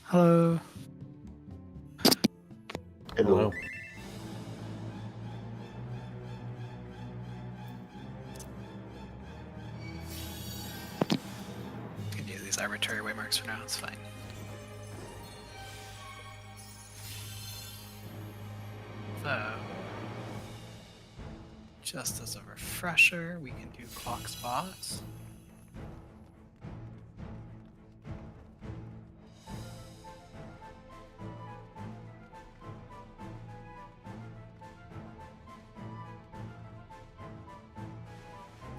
Hello. Hello. You can use these arbitrary waymarks for now, it's fine. So, just as a refresher, we can do clock spots.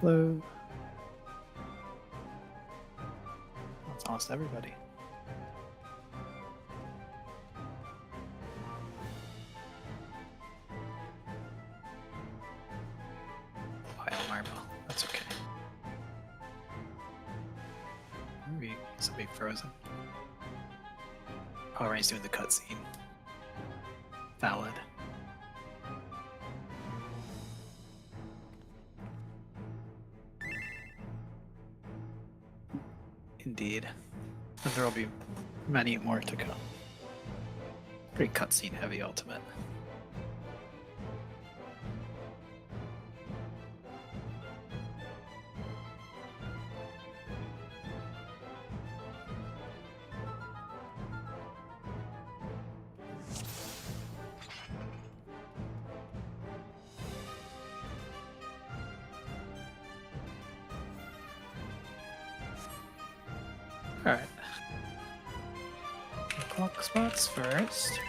Hello. That's almost everybody. Pile marble. That's okay. Maybe somebody frozen. Oh, Ray's doing the cutscene. Valid. Indeed. And there will be many more to come. Pretty cutscene heavy ultimate. Alright. Clock spots first.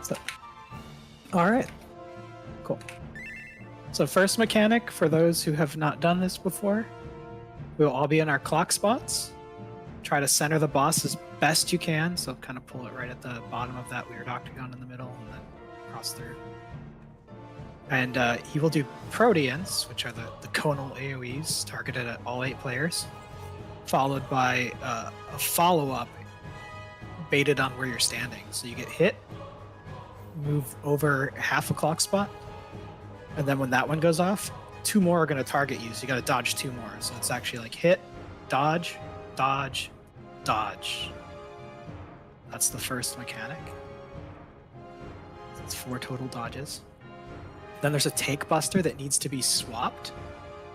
So. All right, cool. So first mechanic, for those who have not done this before, we will all be in our clock spots. Try to center the boss as best you can, so kind of pull it right at the bottom of that weird octagon in the middle and then cross through. And he will do Proteans, which are the conal AoEs targeted at all 8 players, followed by a follow-up baited on where you're standing. So you get hit, move over half a clock spot, and then when that one goes off, 2 more are going to target you, so you got to dodge 2 more. So it's actually like hit, dodge, dodge, dodge. That's the first mechanic. That's 4 total dodges. Then there's a Take Buster that needs to be swapped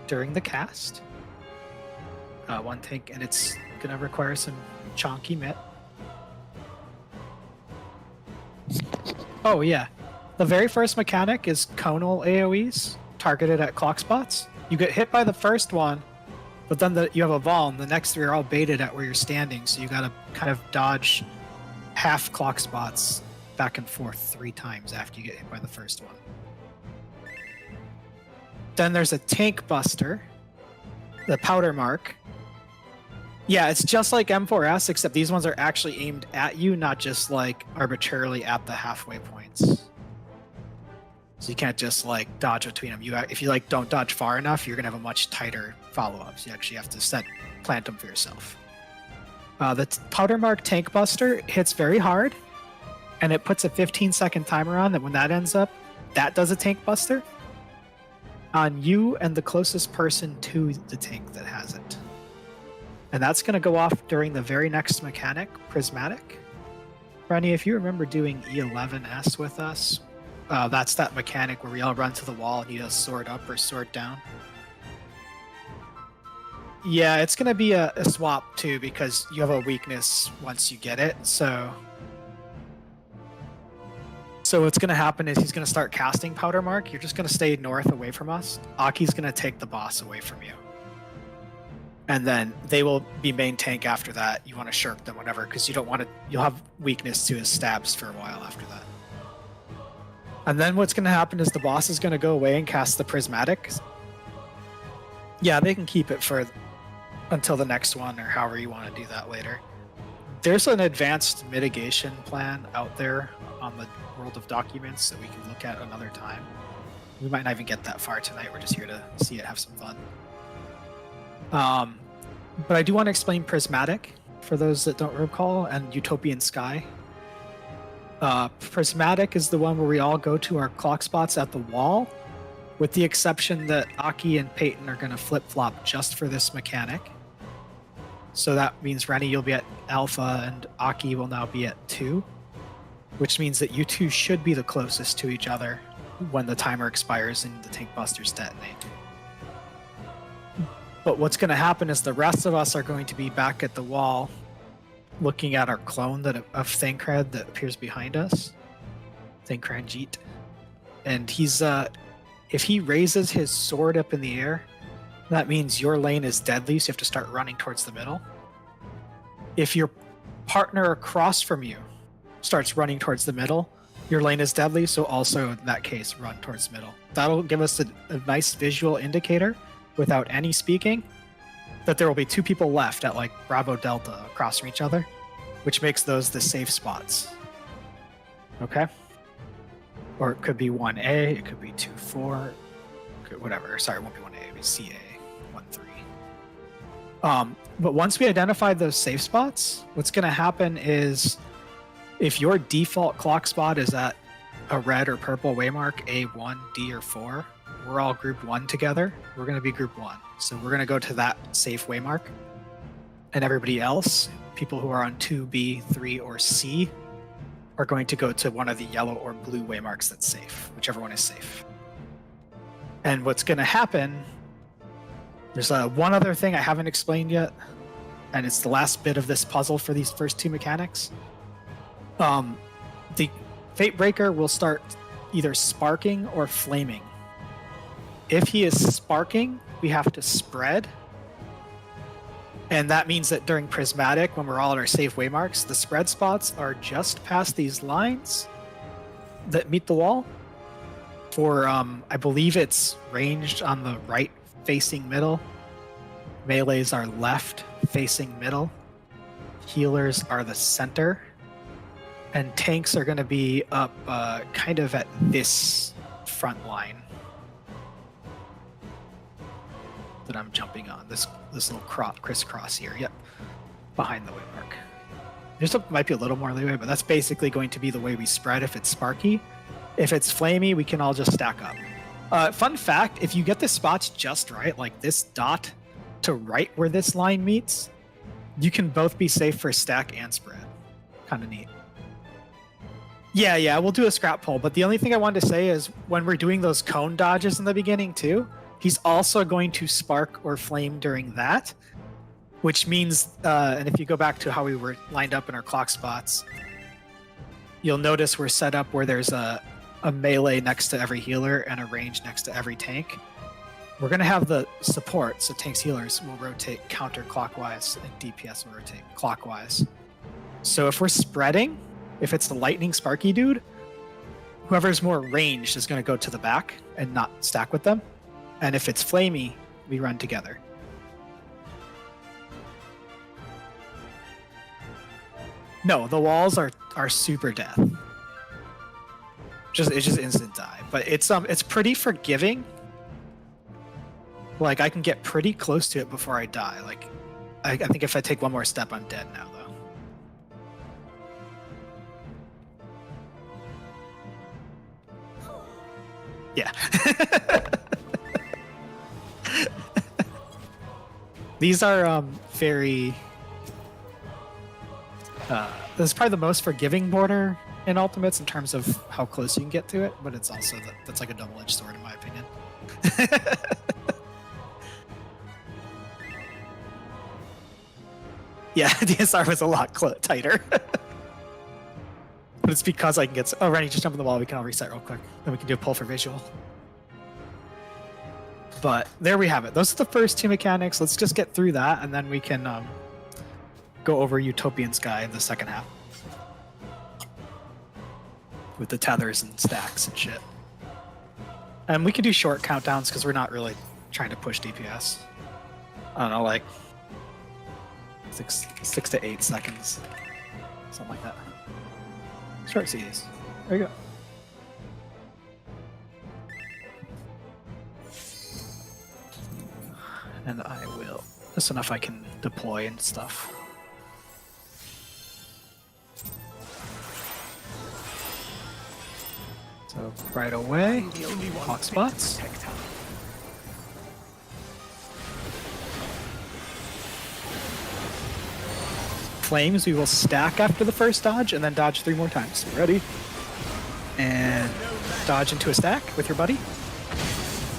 during the cast. 1 take, and it's going to require some chonky mit. Oh yeah, the very first mechanic is conal AoEs targeted at clock spots. You get hit by the first one, but then you have a Vol, and the next 3 are all baited at where you're standing, so you gotta kind of dodge half clock spots back and forth 3 times after you get hit by the first one. Then there's a Tank Buster, the Powder Mark. Yeah, it's just like M4S, except these ones are actually aimed at you, not just like arbitrarily at the halfway points. So you can't just like dodge between them. If you like don't dodge far enough, you're gonna have a much tighter follow-ups. You actually have to plant them for yourself. The Powder Mark Tank Buster hits very hard, and it puts a 15-second timer on that. When that ends up, that does a Tank Buster on you and the closest person to the tank that has it. And that's going to go off during the very next mechanic, Prismatic. Ronnie, if you remember doing E11S with us, that's that mechanic where we all run to the wall and you just sword up or sword down. Yeah, it's going to be a swap too, because you have a weakness once you get it. So what's going to happen is he's going to start casting Powder Mark. You're just going to stay north away from us. Aki's going to take the boss away from you. And then they will be main tank after that. You want to shirk them, whatever, because you don't want to. You'll have weakness to his stabs for a while after that. And then what's going to happen is the boss is going to go away and cast the Prismatic. Yeah, they can keep it for until the next one, or however you want to do that later. There's an advanced mitigation plan out there on the World of Documents that we can look at another time. We might not even get that far tonight. We're just here to see it, have some fun. But I do want to explain Prismatic for those that don't recall, and Utopian Sky. Prismatic is the one where we all go to our clock spots at the wall, with the exception that Aki and Peyton are going to flip-flop just for this mechanic. So that means Rennie, you'll be at Alpha, and Aki will now be at 2, which means that you two should be the closest to each other when the timer expires and the tank busters detonate. But what's going to happen is the rest of us are going to be back at the wall looking at our clone of Thancred that appears behind us, Thancranjit. And he's, if he raises his sword up in the air, that means your lane is deadly, so you have to start running towards the middle. If your partner across from you starts running towards the middle, your lane is deadly, so also in that case, run towards the middle. That'll give us a nice visual indicator, without any speaking, that there will be 2 people left at like Bravo Delta across from each other, which makes those the safe spots. Okay? Or it could be 1A, it could be 2-4, whatever. Sorry, it won't be 1A, it'll be CA, 1-3. But once we identify those safe spots, what's going to happen is if your default clock spot is at a red or purple waymark, A1, D, or 4, we're all group 1 together. We're going to be group 1. So we're going to go to that safe waymark. And everybody else, people who are on 2, B, 3, or C, are going to go to one of the yellow or blue waymarks that's safe, whichever one is safe. And what's going to happen, there's one other thing I haven't explained yet, and it's the last bit of this puzzle for these first 2 mechanics. The Fate Breaker will start either sparking or flaming. If he is sparking, we have to spread. And that means that during Prismatic, when we're all at our safe waymarks, the spread spots are just past these lines that meet the wall. For, I believe it's ranged on the right facing middle. Melees are left facing middle. Healers are the center. And tanks are going to be up kind of at this front line that I'm jumping on, this little crisscross here. Yep, behind the waymark. Might be a little more leeway, but that's basically going to be the way we spread if it's sparky. If it's flamey, we can all just stack up. Fun fact, if you get the spots just right, like this dot to right where this line meets, you can both be safe for stack and spread. Kind of neat. Yeah, we'll do a scrap poll, but the only thing I wanted to say is when we're doing those cone dodges in the beginning too, he's also going to spark or flame during that, which means, and if you go back to how we were lined up in our clock spots, you'll notice we're set up where there's a melee next to every healer and a range next to every tank. We're going to have the support, so tanks healers will rotate counterclockwise and DPS will rotate clockwise. So if we're spreading, if it's the lightning sparky dude, whoever's more ranged is going to go to the back and not stack with them. And if it's flamey, we run together. No, the walls are super death. It's just instant die. But it's pretty forgiving. Like I can get pretty close to it before I die. Like I think if I take one more step, I'm dead now though. Yeah. These are very this is probably the most forgiving border in Ultimates in terms of how close you can get to it, but it's also that's like a double-edged sword in my opinion. Yeah, DSR was a lot tighter. But it's because I can get... Oh, Rennie, just jump on the wall. We can all reset real quick. Then we can do a pull for visual. But there we have it. Those are the first 2 mechanics. Let's just get through that, and then we can go over Utopian Sky in the second half. With the tethers and stacks and shit. And we can do short countdowns because we're not really trying to push DPS. I don't know, like 6 to 8 seconds. Something like that. Short C's. There you go. And I will. Just enough I can deploy and stuff. So right away, hawk spots. Flames we will stack after the first dodge and then dodge 3 more times. Ready? And dodge into a stack with your buddy.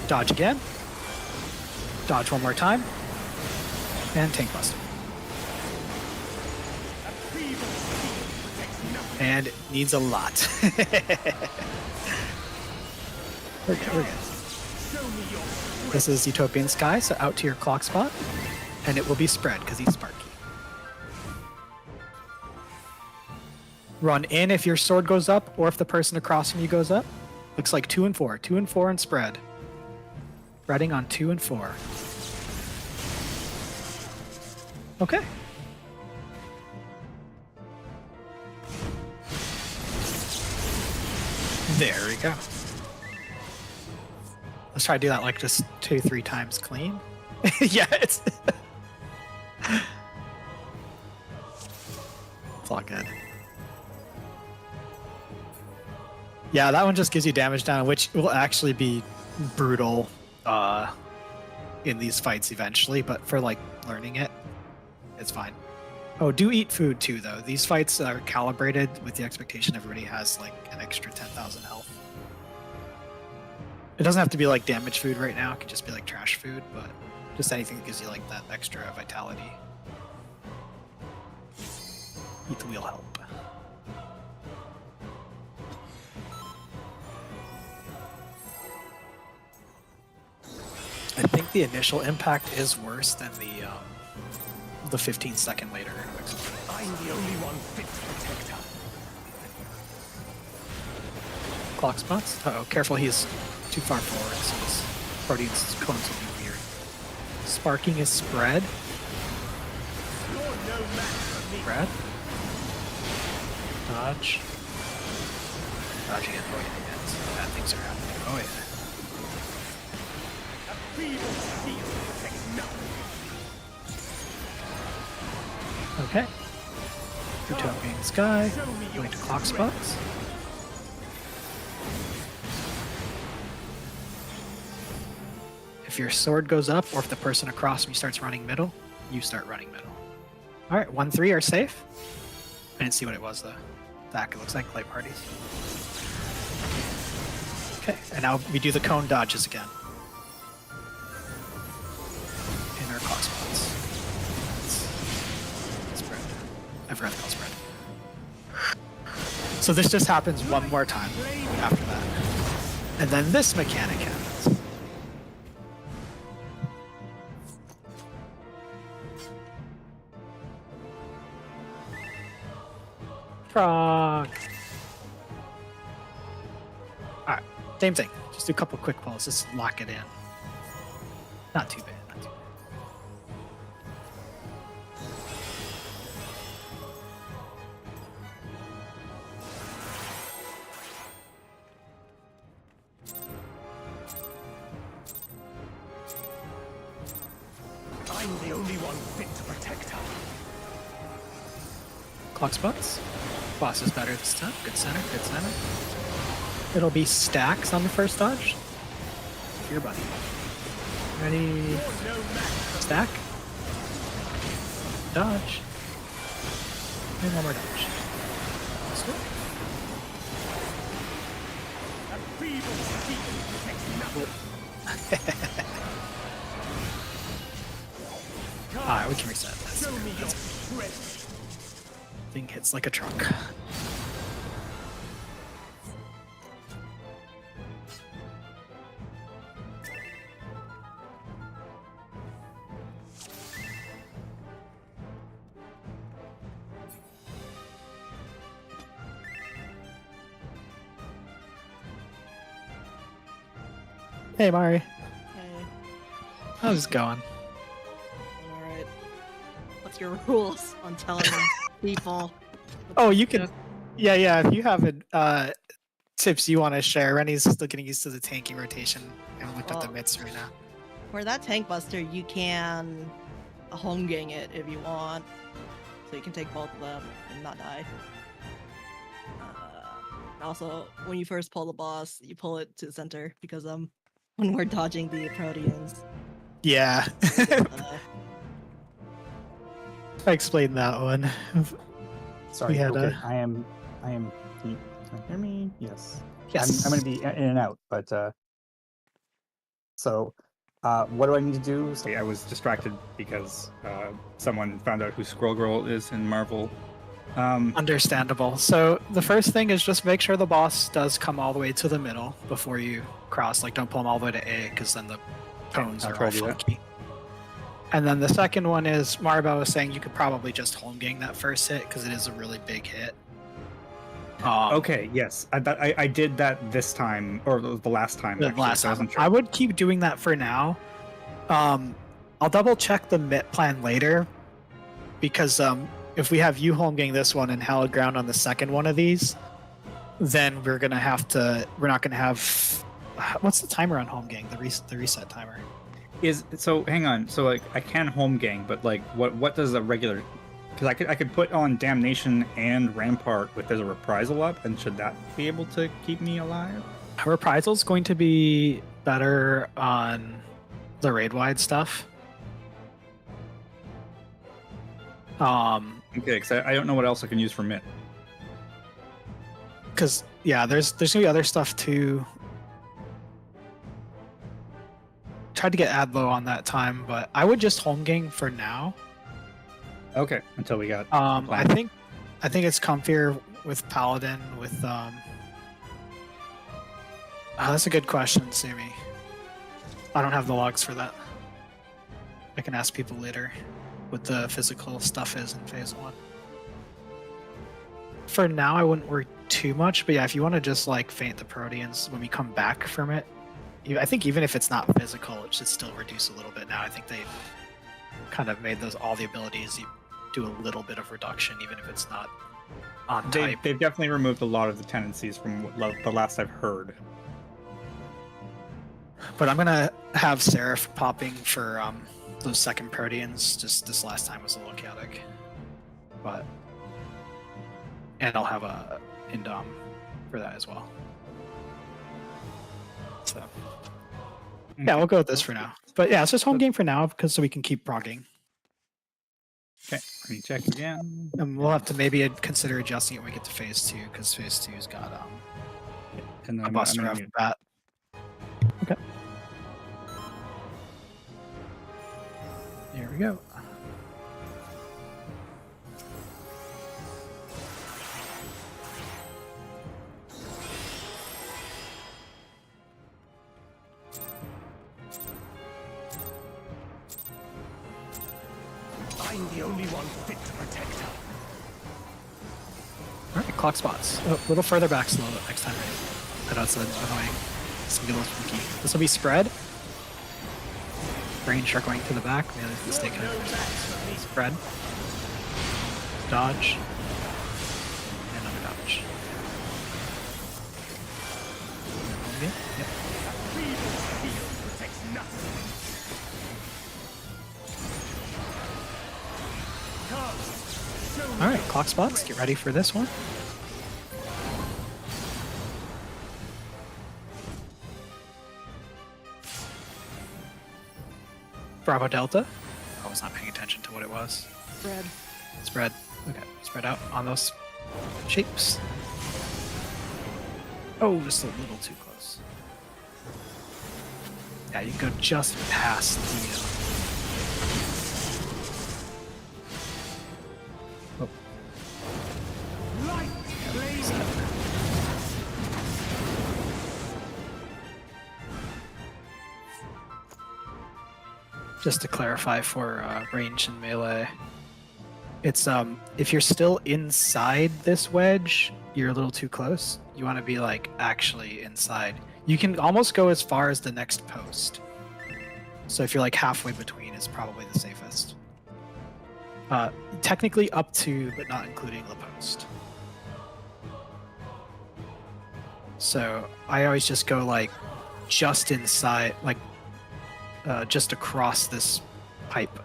Dodge again. Dodge 1 more time. And tank buster. And it needs a lot. We're good. This is Utopian Sky, so out to your clock spot. And it will be spread because he's Sparky. Run in if your sword goes up or if the person across from you goes up. Looks like 2 and 4. 2 and 4 and spread. Spreading on 2 and 4. Okay. There we go. Let's try to do that like just 2-3 times clean. Yeah, it's all good. Yeah, that one just gives you damage down, which will actually be brutal in these fights eventually, but for like learning it, it's fine. Oh, do eat food too, though. These fights are calibrated with the expectation everybody has like an extra 10,000 health. It doesn't have to be like damage food right now. It could just be like trash food, but just anything that gives you like that extra vitality. Eat the wheel help. I think the initial impact is worse than the 15-second later. I'm the only one fit to protect her. Clock spots? Uh-oh, careful, he's too far forward, so his Protean's cones will be weird. Sparking is spread. You're no match for me. Spread. Dodge. Dodging it. Oh yeah, bad things are happening. Oh yeah. A feeble steel protects nothing. Okay. Utopian Sky. Going to clock spots. If your sword goes up, or if the person across from you starts running middle, you start running middle. Alright, 1-3 are safe. I didn't see what it was though. That it looks like light parties. Okay, and now we do the cone dodges again. In our clock spots. Spread. I forgot to call spread. So this just happens one more time after that. And then this mechanic happens. Frog. Alright, same thing. Just do a couple quick pulls, just lock it in. Not too bad, not too bad. I'm the only one fit to protect her. Clock spots. Boss is better this time. Good center, good center. It'll be stacks on the first dodge. Here, buddy. Ready? Stack. Dodge. And one more dodge. Switch. A feeble steel protects nothing. Alright, we can reset. Show me your strength. Thing hits like a truck. Hey, Mari. Hey, How's it going? alright. What's your rules on telling people Oh, you can. Yeah. If you have tips you want to share, Rennie's still getting used to the tanking rotation. I haven't looked at the Oh. mitts right now. For that tank buster, you can home gang it if you want, so you can take both of them and not die. Also, when you first pull the boss, you pull it to the center because when we're dodging the Proteans. Yeah. uh, I explained that one. Sorry. We had Okay. a- I am. Can you hear me? Yes. Yes. I'm going to be in and out, but so what do I need to do? So, I was distracted because someone found out who Squirrel Girl is in Marvel. Understandable. So the first thing is just make sure the boss does come all the way to the middle before you cross. Like, don't pull him all the way to A, because then the tones I'll are try all to do that. funky. And then the second one is Maribel was saying you could probably just home gang that first hit because it is a really big hit. Okay, yes, I did that this time, or the last time. The actually, last so I time. wasn't sure. I would keep doing that for now. I'll double check the MIT plan later, because if we have you home gang this one and Hallowed Ground on the second one of these, then we're not gonna have. What's the timer on home gang? The reset timer. So hang on. So like I can home gang, but like what does a regular? Because I could put on Damnation and Rampart with there's a reprisal up, and should that be able to keep me alive? Reprisal is going to be better on the raid wide stuff. Okay, because I don't know what else I can use for Mitt. Because yeah, there's gonna be other stuff too. Tried to get Adlo on that time, but I would just home gang for now. Okay, until we got. I think it's comfier with Paladin with that's a good question, Sumi. I don't have the logs for that. I can ask people later what the physical stuff is in phase 1. For now, I wouldn't worry too much, but yeah, if you want to just like feint the Proteans when we come back from it, I think even if it's not physical, it should still reduce a little bit now. I think they've kind of made all the abilities you do a little bit of reduction, even if it's not on type. They've definitely removed a lot of the tendencies from the last I've heard. But I'm gonna have Seraph popping for those second Proteans. Just this last time was a little chaotic, and I'll have a Indom for that as well. So yeah, we'll go with this for now. But yeah, it's just home game for now so we can keep progging. Okay, let me check again. And we'll have to maybe consider adjusting it when we get to phase 2, because phase 2's got And then a buster off the bat. Okay. Here we go. I'm the only one fit to protect her. Alright, clock spots. Oh, a little further back slow next time. I know it's annoying. It's gonna be a little spooky. This will be spread. Brain shark going to the back. Yeah, there's the mistake. Spread. Dodge. And another dodge. Yep. Protects nothing. Alright, clock spots. Get ready for this one. Bravo Delta. I was not paying attention to what it was. Spread. Spread. Okay, spread out on those shapes. Oh, just a little too close. Yeah, you can go just past the. Light blazing. Just to clarify for range and melee, it's if you're still inside this wedge, you're a little too close. You want to be like actually inside. You can almost go as far as the next post. So if you're like halfway between, is probably the safest. Technically up to, but not including the post. So I always just go like just inside, like just across this pipe.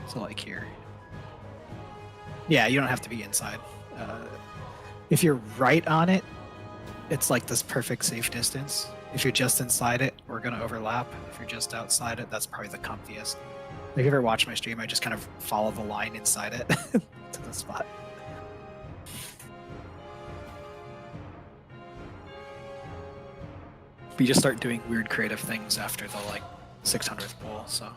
So like here. Yeah, you don't have to be inside. If you're right on it, it's like this perfect safe distance. If you're just inside it, we're gonna overlap. If you're just outside it, that's probably the comfiest. If you ever watch my stream, I just kind of follow the line inside it to the spot. But you just start doing weird creative things after the like 600th pull, so.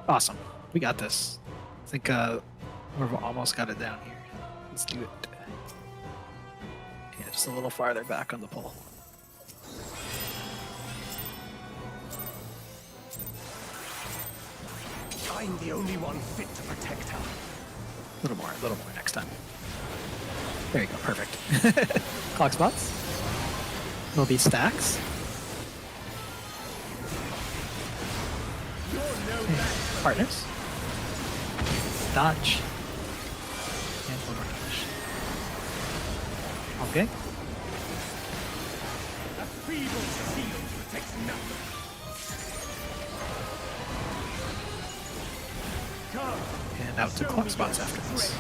Awesome. We got this. I think we've almost got it down here. Let's do it. Yeah, just a little farther back on the pole. I'm the only one fit to protect her. A little more next time. There you go, perfect. Clock spots. There'll be stacks. Partners. Dodge. And one more dodge. Okay. A feeble shield protects nothing. And out to clock spots after this.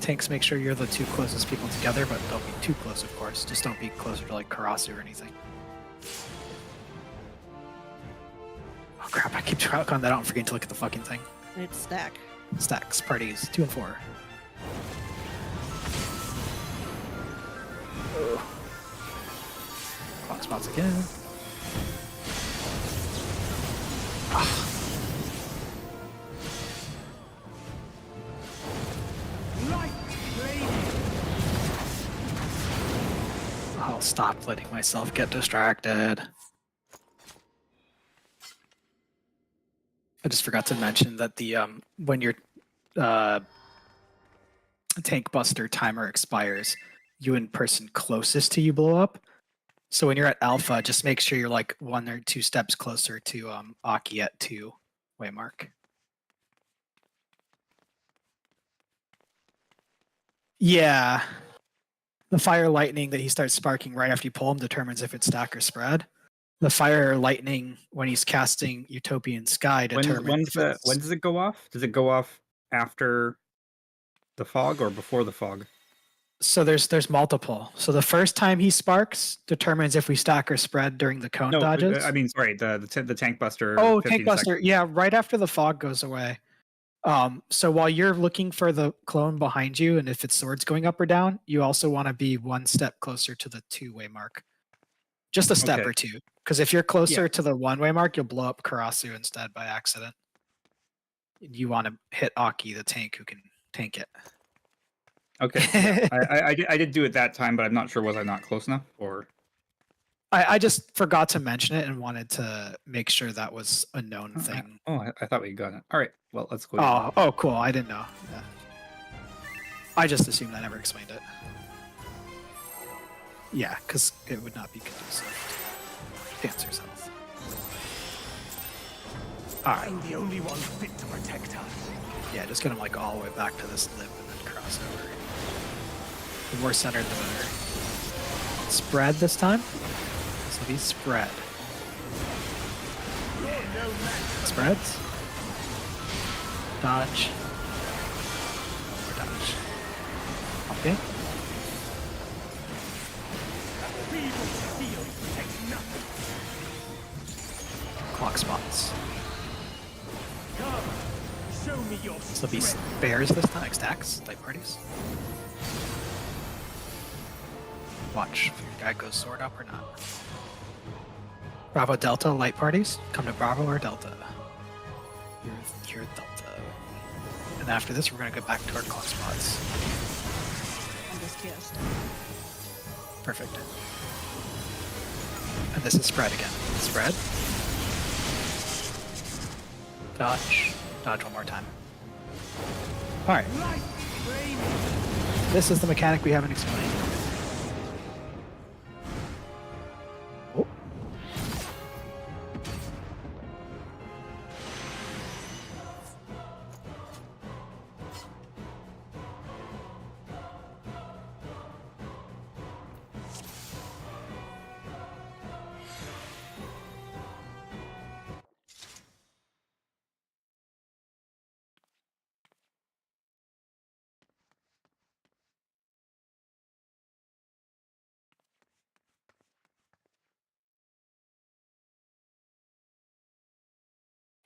Tanks, make sure you're the two closest people together, but don't be too close, of course. Just don't be closer to like Karasu or anything. Oh crap, I keep calling that out and forgetting to look at the fucking thing. It's stack. Stacks, parties, 2 and 4. Oh. Clock spots again. Ah. I'll stop letting myself get distracted. I just forgot to mention that the when your tank buster timer expires, you and person closest to you blow up. So when you're at alpha, just make sure you're like 1 or 2 steps closer to Aki at 2 waymark. Yeah. The fire lightning that he starts sparking right after you pull him determines if it's stack or spread. The fire lightning when he's casting Utopian Sky determines. When does it go off? Does it go off after the fog or before the fog? So there's multiple. So the first time he sparks determines if we stack or spread during the cone dodges. I mean, sorry, the tank buster. Oh, 15 tank buster. seconds. Yeah, right after the fog goes away. So while you're looking for the clone behind you, and if its sword's going up or down, you also want to be 1 step closer to the 2-way mark. Just a step Okay. or 2. Because if you're closer to the 1-way mark, you'll blow up Karasu instead by accident. You want to hit Aki, the tank, who can tank it. Okay. I did do it that time, but I'm not sure, was I not close enough? Or I just forgot to mention it and wanted to make sure that was a known thing. I thought we got it. All right. Well, let's go. Oh, cool. I didn't know. Yeah. I just assumed I never explained it. Yeah, because it would not be conducive to Dancer's health. Alright. I'm the only one fit to protect her. Yeah, just get him like all the way back to this lip and then cross over. The more centered, the better. Spread this time. So these spread. Spreads. Dodge. More dodge. Okay. Feeble shield protects nothing. Clock spots. Come, show me your So these strength. bears this time, like stacks, like parties. Watch if your guy goes sword up or not. Bravo Delta light parties. Come to Bravo or Delta. You're Delta. And after this, we're gonna go back to our clock spots. I just kissed. Perfect. And this is spread again. Spread. Dodge. Dodge one more time. Alright. Light rain. This is the mechanic we haven't explained. Oh.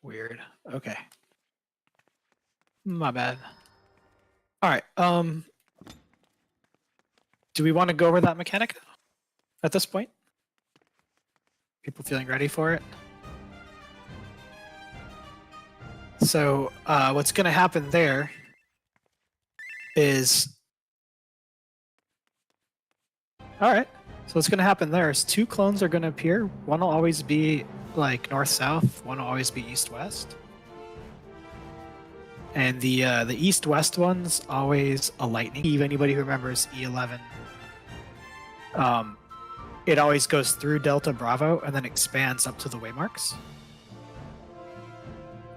Weird. Okay. My bad. All right. Do we want to go over that mechanic at this point? People feeling ready for it? So what's going to happen there is... All right. So what's going to happen there is 2 clones are going to appear. One will always be like north-south. One will always be east-west. And the east-west one's always a lightning. If anybody who remembers E11, it always goes through Delta Bravo and then expands up to the waymarks.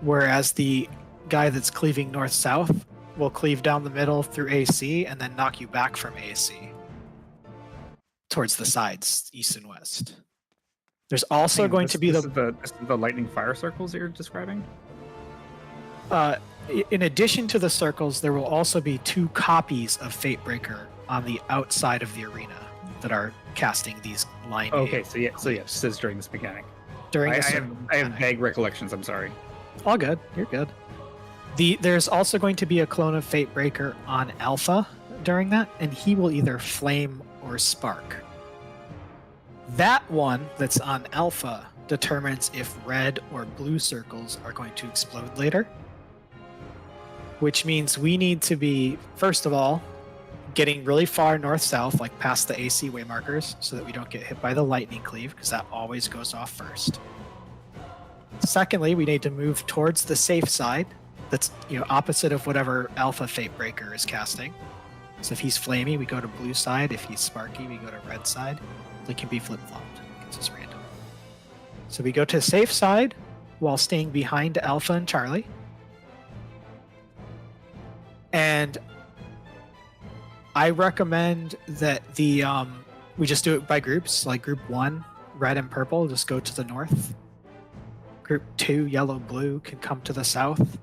Whereas the guy that's cleaving north-south will cleave down the middle through AC and then knock you back from AC towards the sides, east and west. There's also going to be this is the lightning fire circles that you're describing? In addition to the circles, there will also be 2 copies of Fatebreaker on the outside of the arena that are casting these line. Okay, so yes, this is during this mechanic. During I this have vague recollections. I'm sorry. all good. You're good. There's also going to be a clone of Fatebreaker on Alpha during that, and he will either flame or spark. That one that's on Alpha determines if red or blue circles are going to explode later. Which means we need to be, first of all, getting really far north-south, like past the AC waymarkers, so that we don't get hit by the lightning cleave, because that always goes off first. Secondly, we need to move towards the safe side, that's opposite of whatever Alpha Fatebreaker is casting. So if he's flamey, we go to blue side. If he's sparky, we go to red side. They can be flip-flopped. It's just random. So we go to safe side while staying behind Alpha and Charlie. And I recommend that we just do it by groups. Like group 1, red and purple, just go to the north. Group 2, yellow, blue, can come to the south.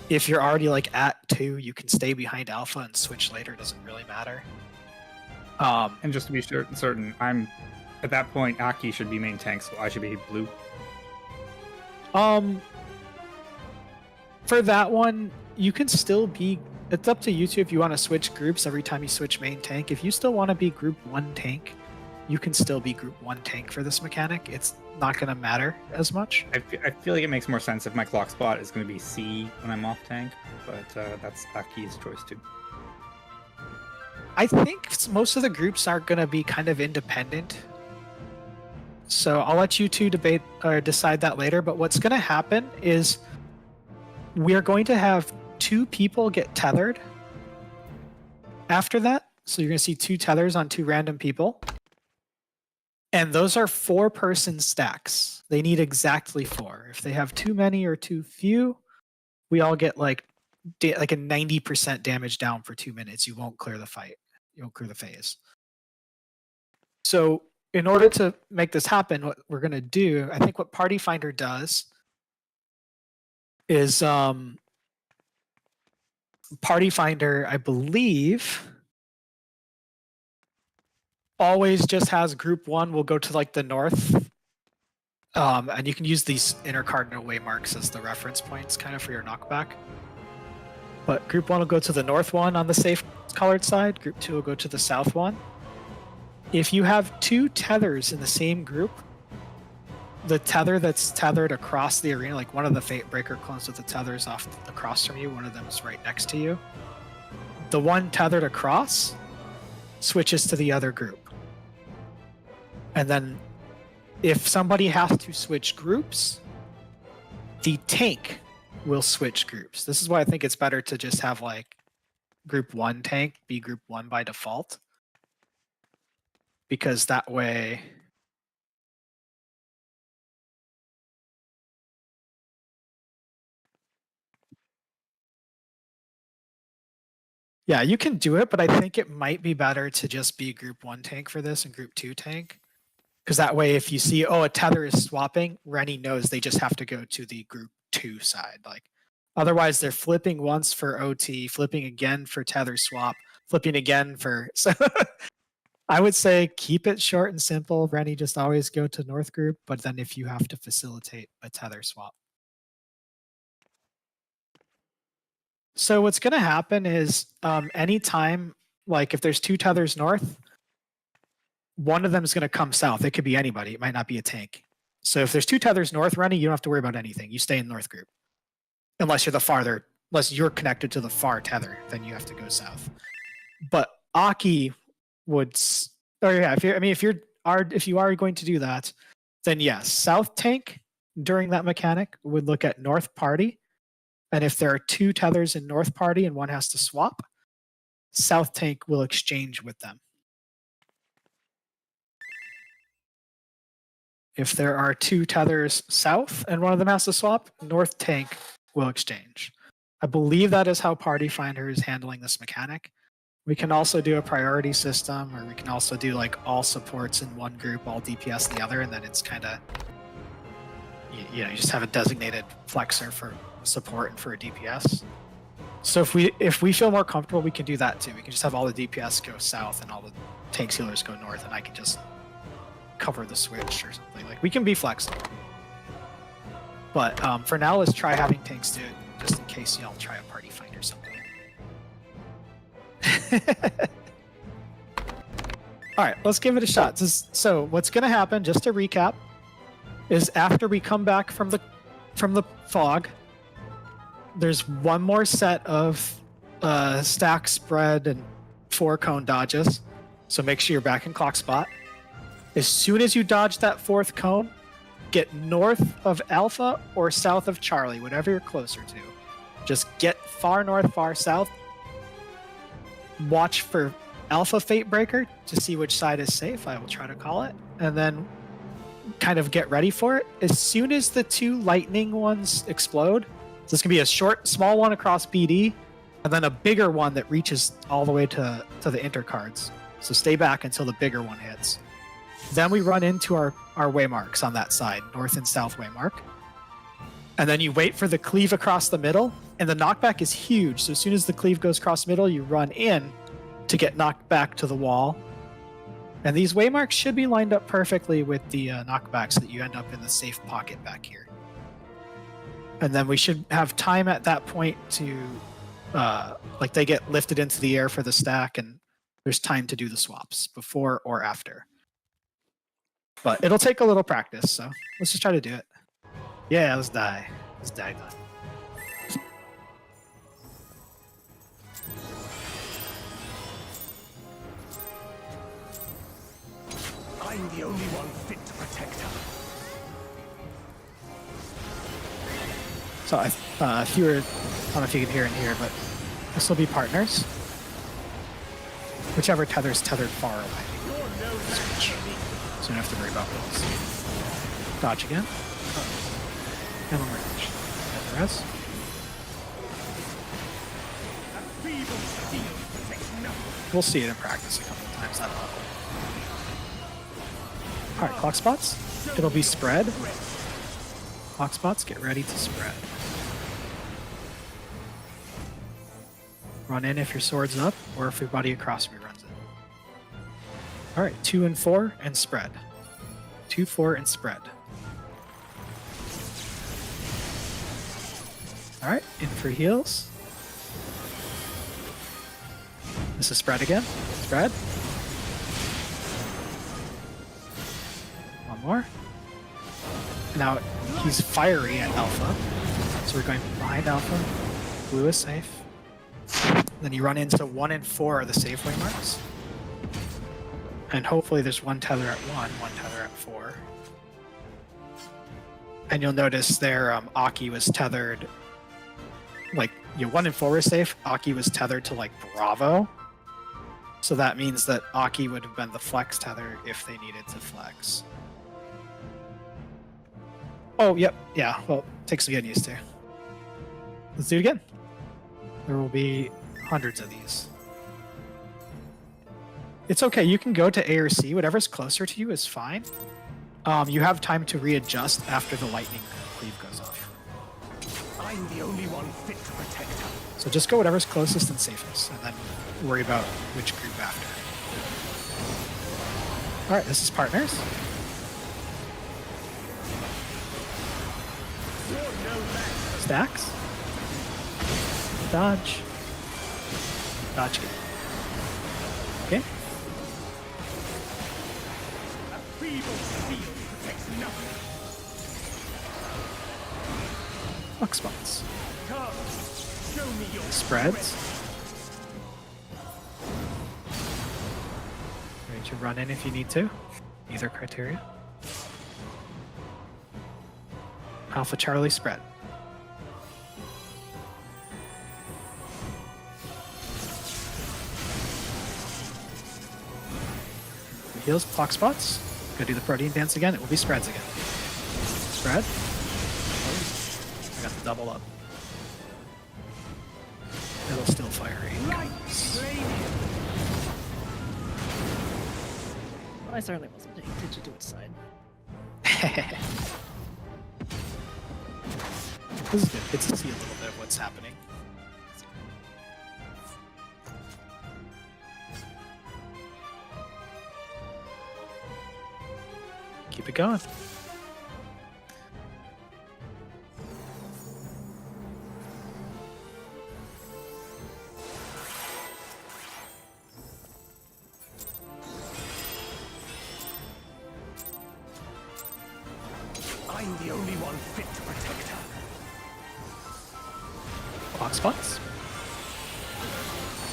If you're already like at 2, you can stay behind Alpha and switch later. It doesn't really matter. And just to be certain, I'm at that point. Aki should be main tank, so I should be blue. For that one, you can still be. It's up to you two if you want to switch groups every time you switch main tank. If you still want to be group 1 tank, you can still be group 1 tank for this mechanic. It's not going to matter as much. I feel like it makes more sense if my clock spot is going to be C when I'm off tank, but that's Aki's choice too. I think most of the groups are going to be kind of independent. So I'll let you two debate or decide that later. But what's going to happen is we're going to have 2 people get tethered after that. So you're going to see 2 tethers on 2 random people. And those are 4-person stacks. They need exactly 4. If they have too many or too few, we all get like a 90% damage down for 2 minutes. You won't clear the fight. You won't clear the phase. So in order to make this happen, what we're going to do, I think what Party Finder does is Party Finder, I believe, always just has group 1 will go to like the north. And you can use these intercardinal waymarks as the reference points kind of for your knockback. But group 1 will go to the north one on the safe colored side. Group 2 will go to the south one. If you have 2 tethers in the same group, the tether that's tethered across the arena, like one of the Fatebreaker clones with the tethers off across from you, one of them is right next to you. The one tethered across switches to the other group. And then if somebody has to switch groups, the tank will switch groups. This is why I think it's better to just have like group 1 tank be group 1 by default. Because that way yeah, you can do it, but I think it might be better to just be group 1 tank for this and group 2 tank. Because that way, if you see, a tether is swapping, Rennie knows they just have to go to the group 2 side. Like, otherwise, they're flipping once for OT, flipping again for tether swap, flipping again for. So I would say keep it short and simple. Rennie, just always go to North group. But then if you have to facilitate a tether swap, So what's going to happen is anytime, like if there's 2 tethers north, one of them is going to come south. It could be anybody. It might not be a tank. So if there's 2 tethers north running, you don't have to worry about anything. You stay in north group. Unless you're connected to the far tether, then you have to go south. But Aki would, if you are going to do that, then yes, south tank during that mechanic would look at north party. And if there are 2 tethers in north party and one has to swap, south tank will exchange with them. If there are 2 tethers south and one of them has to swap, north tank will exchange. I believe that is how Party Finder is handling this mechanic. We can also do a priority system, or we can also do like all supports in one group, all DPS in the other, and then it's kind of, you just have a designated flexor for support and for a DPS. So if we feel more comfortable, we can do that too. We can just have all the DPS go south and all the tank healers go north, and I can just cover the switch or something. Like, we can be flexible. But for now, let's try having tanks do it, just in case y'all try a Party Finder someday. All right, let's give it a shot. So what's going to happen, just to recap, is after we come back from the fog, there's one more set of stack, spread, and 4 cone dodges. So make sure you're back in clock spot. As soon as you dodge that 4th cone, get north of Alpha or south of Charlie, whatever you're closer to. Just get far north, far south. Watch for Alpha Fate Breaker to see which side is safe. I will try to call it. And then kind of get ready for it. As soon as the 2 lightning ones explode, so this can be a small one across BD, and then a bigger one that reaches all the way to the intercards. So stay back until the bigger one hits. Then we run into our waymarks on that side, north and south waymark. And then you wait for the cleave across the middle, and the knockback is huge. So as soon as the cleave goes across the middle, you run in to get knocked back to the wall. And these waymarks should be lined up perfectly with the knockbacks so that you end up in the safe pocket back here. And then we should have time at that point to, like, they get lifted into the air for the stack, and there's time to do the swaps before or after. But it'll take a little practice, so let's just try to do it. Yeah, let's die. Let's die done. I'm the only one fit to protect her. So if you were, I don't know if you can hear in here, but this will be partners. Whichever tether's tethered far away. Switch. So you don't have to worry about rolls. Dodge again. And we'll merge. And the rest. We'll see it in practice a couple of times that level. Alright, clock spots. It'll be spread. Clock spots, get ready to spread. Run in if your sword's up, or if your buddy across me runs it. Alright, 2 and 4, and spread. 2, 4, and spread. Alright, in for heals. This is spread again. Spread. One more. Now, he's fiery at Alpha. So we're going behind Alpha. Blue is safe. Then you run into 1 and 4 are the safe way marks. And hopefully there's one tether at 1, one tether at 4. And you'll notice there, Aki was tethered, like, 1 and 4 were safe. Aki was tethered to, like, Bravo. So that means that Aki would have been the flex tether if they needed to flex. Oh, yep, yeah, well, takes some getting used to. Let's do it again. There will be hundreds of these. It's okay, you can go to A or C, whatever's closer to you is fine. You have time to readjust after the lightning cleave goes off. I'm the only one fit to protect her. So just go whatever's closest and safest, and then worry about which group after. Alright, this is partners. Stacks. Dodge. Dodge. Okay. A feeble steel protects nothing. Flux spots. Come, show me your Spreads. Ready to run in if you need to. Either criteria. Alpha Charlie spread. Heals, clock spots. Go do the protein dance again. It will be spreads again. Spread. I got the double up. It'll still fire eight. light flaming. I certainly wasn't paying attention to its side. This is good. Good to see a little bit of what's happening. Keep it going. I'm the only one fit to protect her. Clock spots.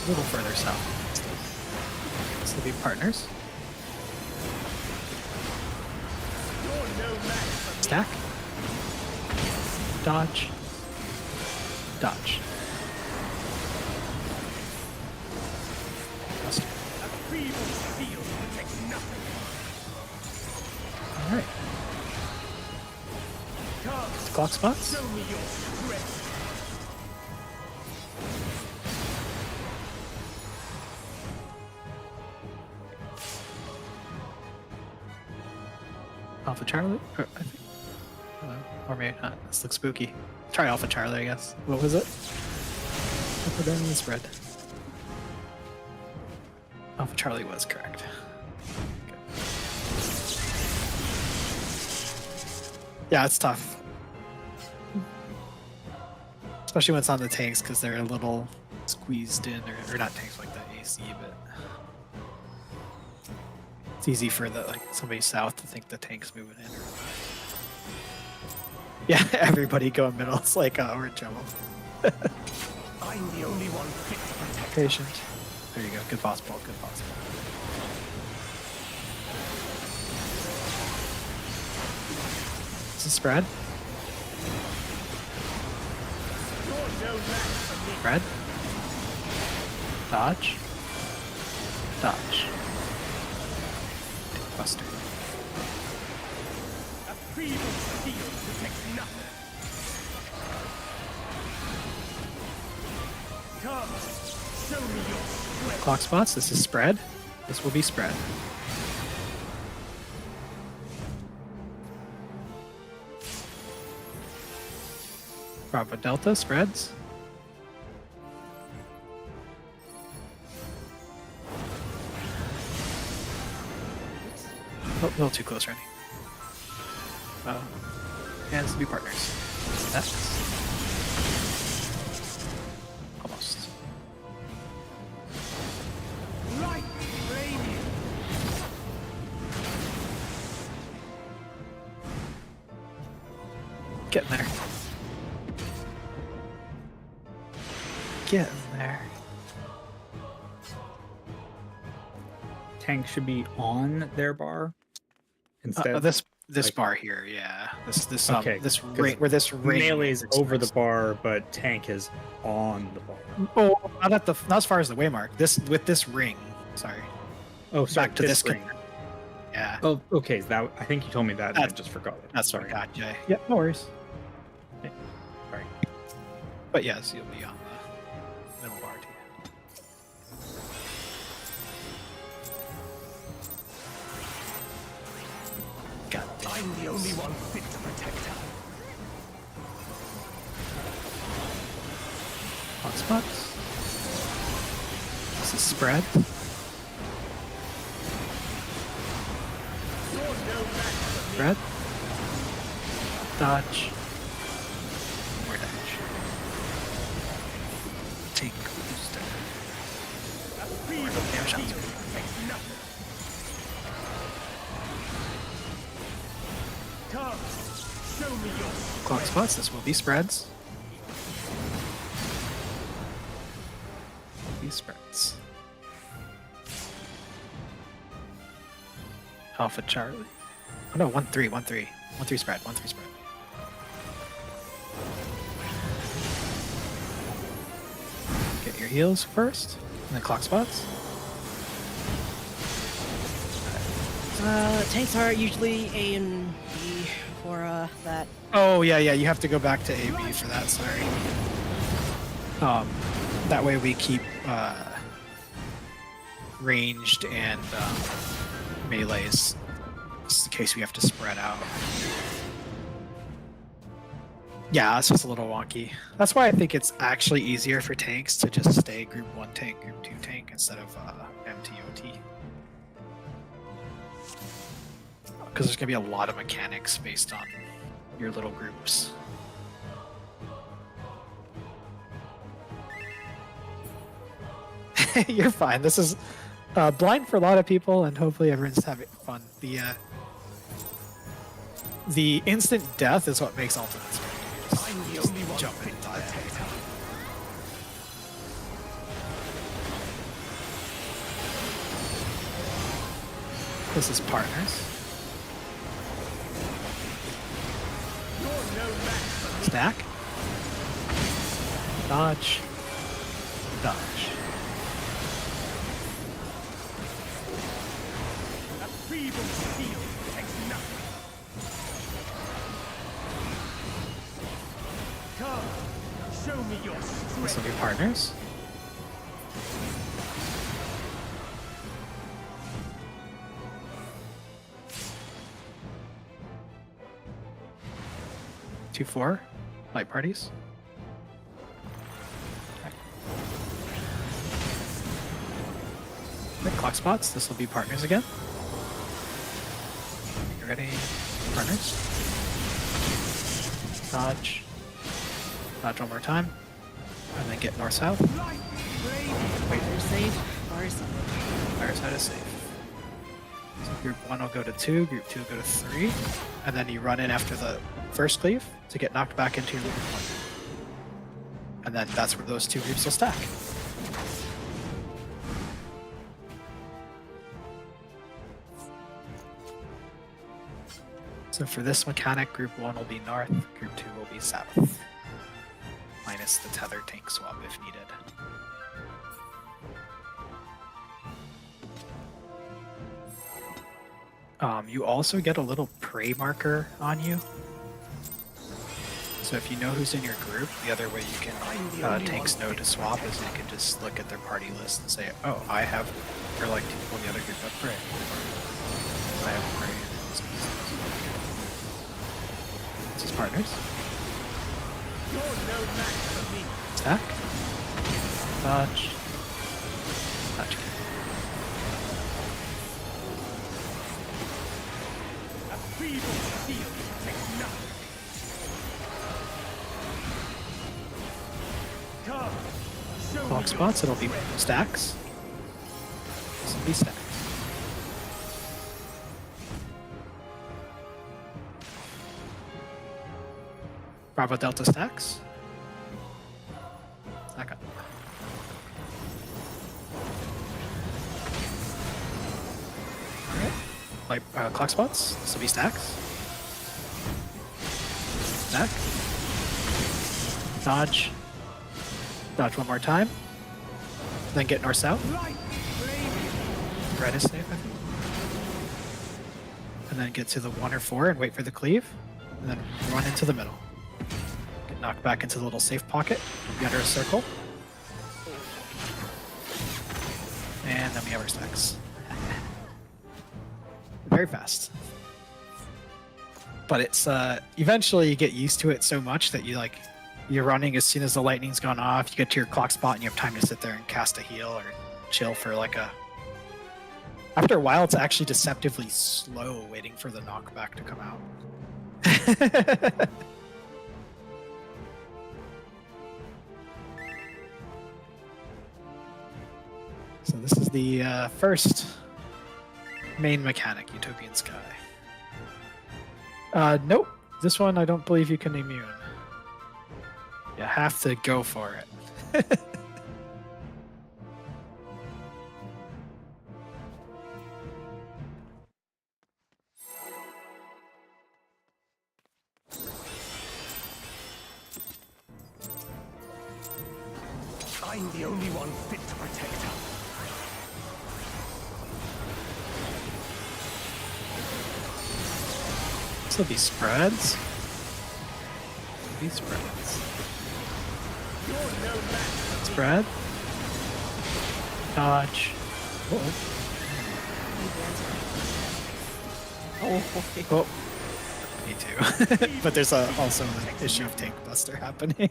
A little further south. Still be partners. You're no match for me. Stack. Dodge. Dodge. Buster. A feeble steel protects nothing. Alright. Come, Clock spots. show me your strength. Alpha Charlie? Or, I think. Or maybe not. This looks spooky. Try Alpha Charlie, I guess. What was it? Upper down the spread. Alpha Charlie was correct. Okay. Yeah, it's tough. Especially when it's on the tanks, because they're a little squeezed in, or not tanks like that, AC, but it's easy for the somebody south to think the tank's moving in. Yeah, everybody going middle. It's like, oh, we're in trouble. I'm the only one fit to protect. Patient. There you go. Good boss ball. Good boss ball. This is spread. You're no match for me. Spread. Dodge. Dodge. Buster. A feeble steel protects nothing. Come, show me your strength. Clock spots. This is spread. This will be spread. Bravo Delta spreads. Oh, a little too close, Randy. And to be partners. That's almost. Light flaming. Getting there. Getting there. Tank should be on their bar instead. This like- bar here, yeah. This Okay, this 'cause ring where this ring Melee's is over the expressed. bar, but tank is on the bar. Oh, not as far as the waymark. This with this ring. Sorry. Oh, sorry, Back to this ring. Yeah. Oh, okay. That I think you told me that. And I That's- just forgot it. That's sorry. what I got, Jay. Yeah, no worries. Sorry. But yes, you'll be on the middle bar too. God damn. I'm the only one fit to protect her. Hot spots. This is spread. You're no match for me. Spread. Dodge. More dodge. Show me your Clock spots. This will be spreads. These spreads. Alpha Charlie. Oh no, 1-3, 1-3. 1-3 spread, 1-3 spread. Get your heals first, and then clock spots. Tanks are usually A and B for that. Oh yeah, you have to go back to AB for that, sorry. That way we keep ranged and melees, just in case we have to spread out. Yeah, it's just a little wonky. That's why I think it's actually easier for tanks to just stay Group 1 tank, Group 2 tank, instead of MTOT. Because there's going to be a lot of mechanics based on your little groups. You're fine. This is blind for a lot of people, and hopefully everyone's having fun. The instant death is what makes ultimates great. I'm the Just only one jump in fit and to die. protect her. This is partners. You're no match for me. Stack. Dodge. Dodge. A feeble shield takes nothing. Come, show me your This will strength. be partners. Two, 4 light parties. Okay, clock spots. This will be partners again. You ready? Partners. Dodge. Dodge one more time. And then get north-south. Light radiant. Wait, Fire safe. Fire safe. fireside is safe. So group 1 will go to 2, group 2 will go to 3. And then you run in after the first cleave to get knocked back into your group 1. And then that's where those two groups will stack. So for this mechanic, group 1 will be north, group 2 will be south. Minus the tether tank swap if needed. You also get a little prey marker on you. So if you know who's in your group, the other way you can tanks know to swap is you can just look at their party list and say, oh, I have, or like two people in the other group have prey. I have prey in this species. This is partners. You're no match for me. Stack. Dodge. Dodge. A feeble shield takes nothing. Come, show me Clock your spots, it'll be strength. stacks. This will be stacks. Bravo Delta stacks. Stack up. Alright. Like clock spots. This will be stacks. Stack. Dodge. Dodge one more time. Then get north south. Light radiant. Red is safe, I think. And then get to the 1 or 4 and wait for the cleave. And then run into the middle. Get knocked back into the little safe pocket. Be under a circle. And then we have our stacks. Very fast. But it's eventually you get used to it so much that you're running as soon as the lightning's gone off, you get to your clock spot and you have time to sit there and cast a heal or chill for after a while it's actually deceptively slow waiting for the knockback to come out. So this is the first main mechanic, Utopian Sky. Nope. This one, I don't believe you can immune. You have to go for it. I'm the only one fit to protect her. So these spreads. These spreads. You're no match. Spread. Dodge. Uh-oh. Oh, Oh. Me too. But there's also an issue of Tank Buster happening.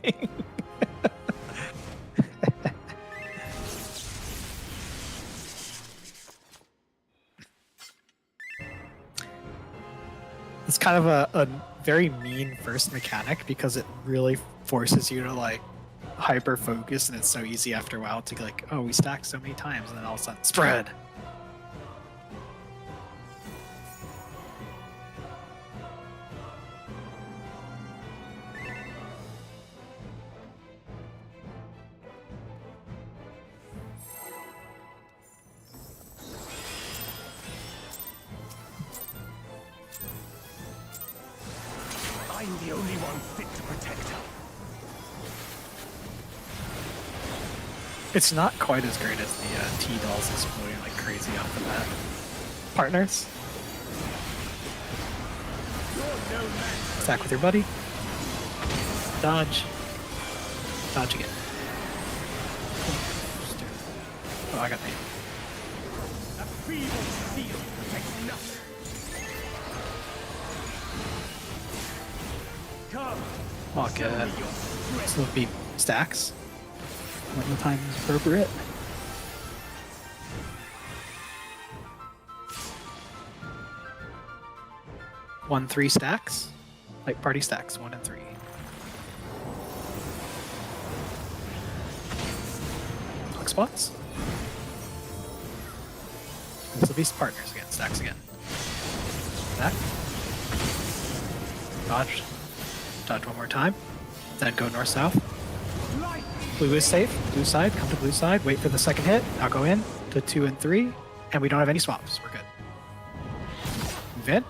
It's kind of a very mean first mechanic because it really forces you to like hyper focus, and it's so easy after a while to like, oh, we stacked so many times, and then all of a sudden spread. I'm the only one fit to protect her. It's not quite as great as the T-Dolls exploding like crazy off the bat. Partners? You're no match. Stack with your buddy. Dodge. Dodge again. Oh, I got me. A feeble steel protects nothing. Come. I'll show get me your strength. so it'll be stacks when the time is appropriate. One, 3 stacks. Like party stacks, 1 and 3. Hook spots. This will be partners again, stacks again. Stack. Dodge. Dodge one more time. Then go north-south. Light. Blue is safe. Blue side, come to blue side. Wait for the second hit. Now go in to 2 and 3. And we don't have any swaps. We're good. Move in.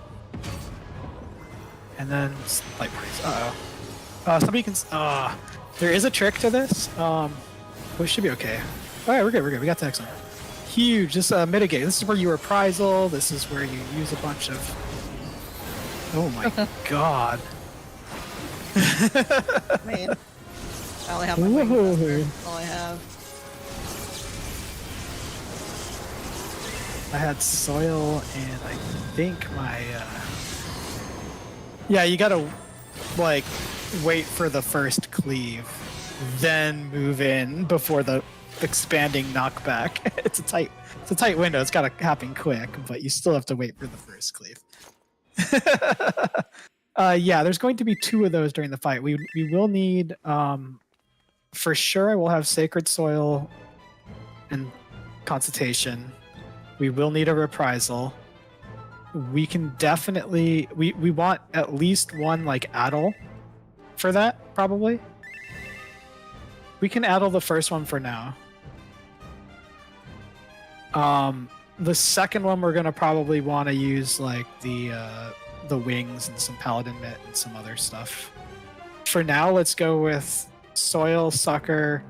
And then light parties. Uh-oh. Somebody can... there is a trick to this. We should be okay. Alright, we're good, we're good. We got the next one. Huge. Just mitigate. This is where you reprisal. This is where you use a bunch of... Oh my god. man. I only have my Wing Buster. Whoa. That's all I have. I had soil and I think my yeah, you gotta like wait for the first cleave, then move in before the expanding knockback. It's a tight window. It's gotta happen quick, but you still have to wait for the first cleave. Yeah, there's going to be 2 of those during the fight. We will need for sure I will have Sacred Soil and Consultation. We will need a reprisal. We can definitely we want at least one like addle for that, probably. We can addle the first one for now. The second one we're gonna probably want to use like the wings and some paladin mitt and some other stuff. For now, let's go with soil, sucker,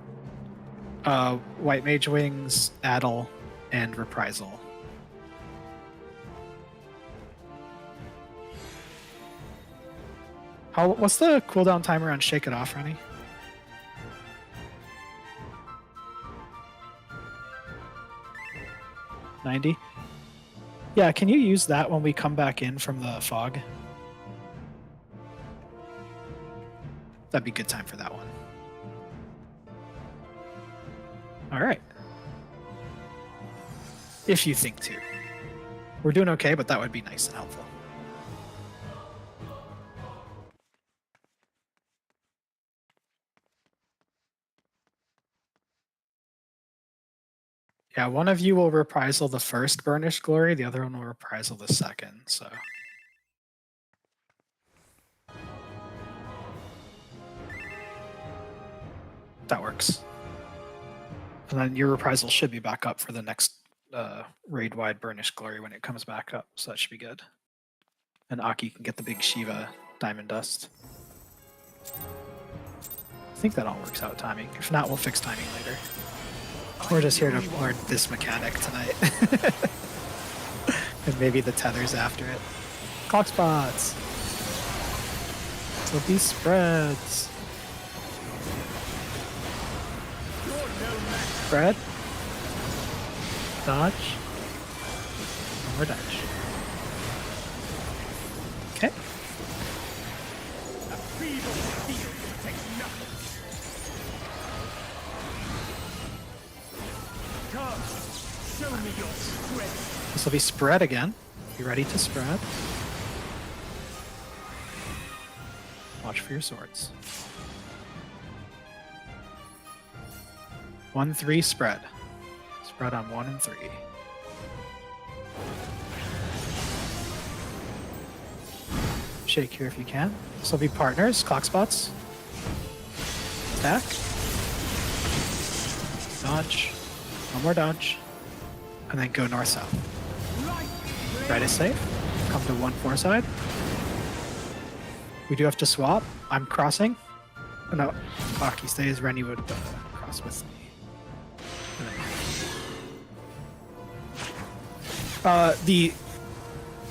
white mage wings, addle, and reprisal. What's the cooldown timer on Shake It Off, Rennie? $90? Yeah, can you use that when we come back in from the fog? That'd be a good time for that one. Alright. If you think to. We're doing okay, but that would be nice and helpful. Yeah, one of you will reprisal the first Burnished Glory, the other one will reprisal the second, so. That works. And then your reprisal should be back up for the next raid-wide Burnished Glory when it comes back up, so that should be good. And Aki can get the big Shiva Diamond Dust. I think that all works out timing. If not, we'll fix timing later. We're just here to learn this mechanic tonight. And maybe the tethers after it. Clock spots! So these spreads. Spread. Dodge. One more dodge. Okay. A feeble field takes nothing. Come, show me your strength. This will be spread again. Be ready to spread. Watch for your swords. 1-3 spread. Spread on 1 and 3. Shake here if you can. This will be partners, clock spots. Stack. Dodge. One more dodge. And then go north-south. Right is safe. Come to 1-4 side. We do have to swap. I'm crossing. Oh, no, Aki stays. Rennie would cross with me.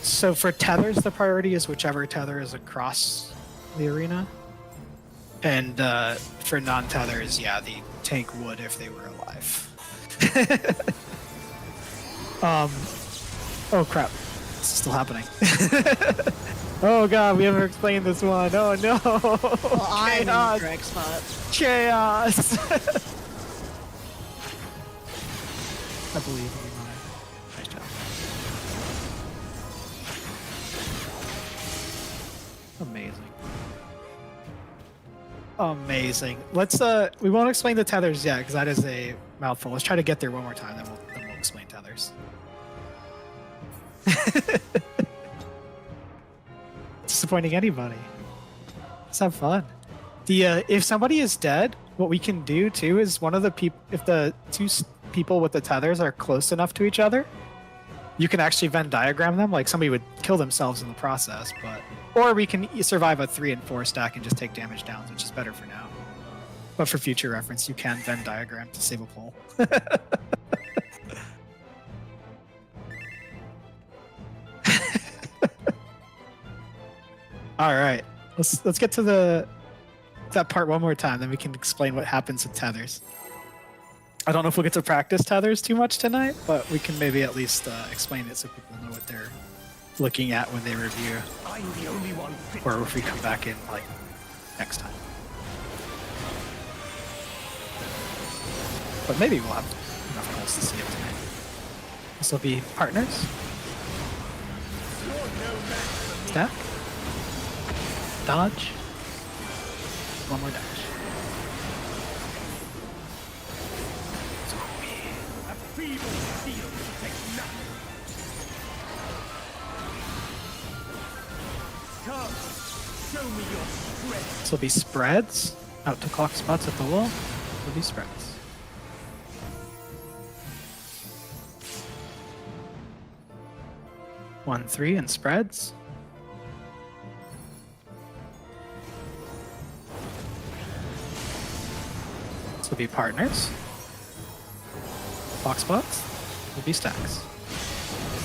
So for tethers, the priority is whichever tether is across the arena. And for non-tethers, yeah, the tank would if they were alive. Oh crap. This is still happening. Oh god, we haven't explained this one. Oh no. Well, I'm in the Chaos. correct spot. Chaos. I believe you, Maya. Nice job. Amazing. Amazing. Let's we won't explain the tethers yet because that is a mouthful. Let's try to get there one more time, then we'll explain tethers. Disappointing anybody. Let's have fun. The if somebody is dead, what we can do too is one of the people, if the two people with the tethers are close enough to each other, you can actually Venn diagram them. Like somebody would kill themselves in the process, but or we can survive a 3 and 4 stack and just take damage down, which is better for now. But for future reference, you can Venn diagram to save a pull. All right, let's get to that part one more time, then we can explain what happens with tethers. I don't know if we'll get to practice tethers too much tonight, but we can maybe at least explain it so people know what they're looking at when they review, I'm the only one fit. or if we come back in like next time. But maybe we'll have enough goals to see it tonight. This will be partners. Stack. Dodge. One more dodge. A feeble field takes nothing. Come, show me your strength. This will be spreads. Out to clock spots at the wall. This will be spreads. One, 3 and spreads. This will be partners. Clock spots will be stacks.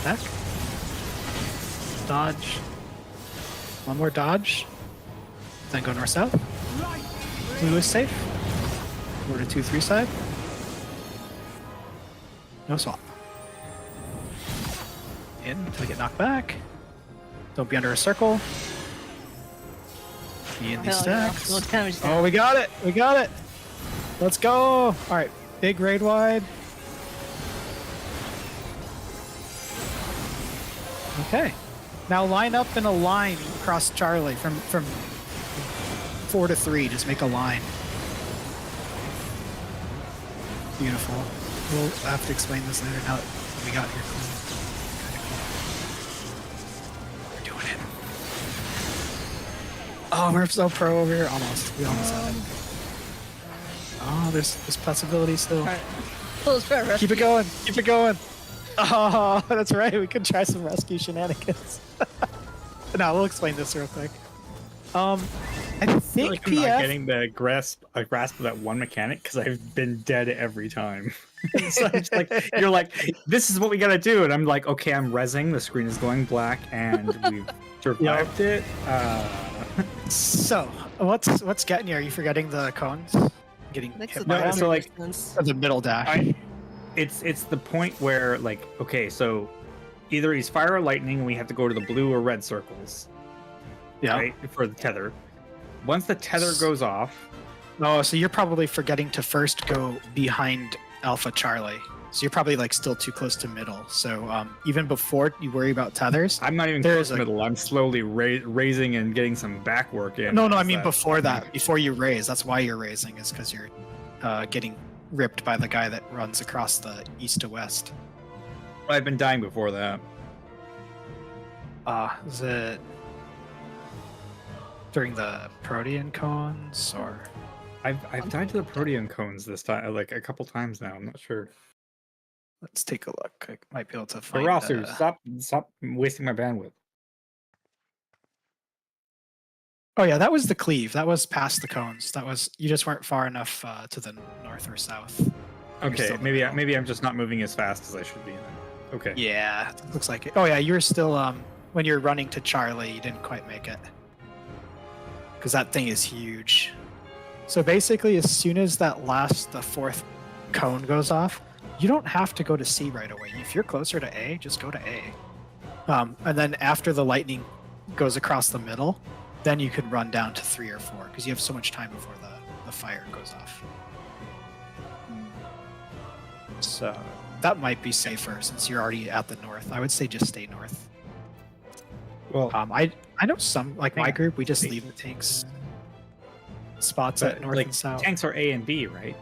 Stack. Dodge. One more dodge. Then go north south. Blue is safe. Go to 2-3 side. No swap. In until we get knocked back. Don't be under a circle. Be in these Hell yeah. stacks. Well, damage Oh, we got it! We got it! Let's go! Alright, big raid wide. Okay. Now line up in a line across Charlie from 4 to 3. Just make a line. Beautiful. We'll have to explain this later now that we got here. We're doing it. Oh, we're so pro over here. Almost. We almost have it. Oh, there's possibility still. Alright. Let's try Keep it going. Keep it going. Oh, that's right. We could try some rescue shenanigans. No, we'll explain this real quick. I I feel think like I'm not PF. getting the grasp of that one mechanic because I've been dead every time. So it's like you're like, this is what we gotta do, and I'm like, okay, I'm rezzing. The screen is going black, and we've survived it. So, what's getting you? Are you forgetting the cones? Getting Next hit to by No, it? so, like, distance. Or the middle dash. It's the point where like, okay, so either he's fire or lightning, and we have to go to the blue or red circles, Yeah. right, for the tether. Once the tether goes off, Oh, so you're probably forgetting to first go behind Alpha Charlie. So you're probably like still too close to middle. So even before you worry about tethers. I'm not even There close is a- middle. I'm slowly raising and getting some back work in. No, I as mean that- before that, before you raise. That's why you're raising, is because you're getting ripped by the guy that runs across the east to west. I've been dying before that. Is it during the Protean cones or? I've died to the Protean cones this time, like a couple times now. I'm not sure. Let's take a look. I might be able to find. Harasu, stop wasting my bandwidth. Oh yeah, that was the cleave. That was past the cones. That was, you just weren't far enough to the north or south. You're Okay, still maybe middle. maybe I'm just not moving as fast as I should be then. Okay. Yeah, looks like it. Oh yeah, you were still when you're running to Charlie, you didn't quite make it. Because that thing is huge. So basically, as soon as the fourth cone goes off, you don't have to go to C right away. If you're closer to A, just go to A. And then after the lightning goes across the middle, then you could run down to 3 or 4 because you have so much time before the fire goes off. So that might be safer since you're already at the north. I would say just stay north. Well, I know some, like my Hang on. group, we just Wait. leave the tanks spots but, at north like, and south. tanks are A and B, right?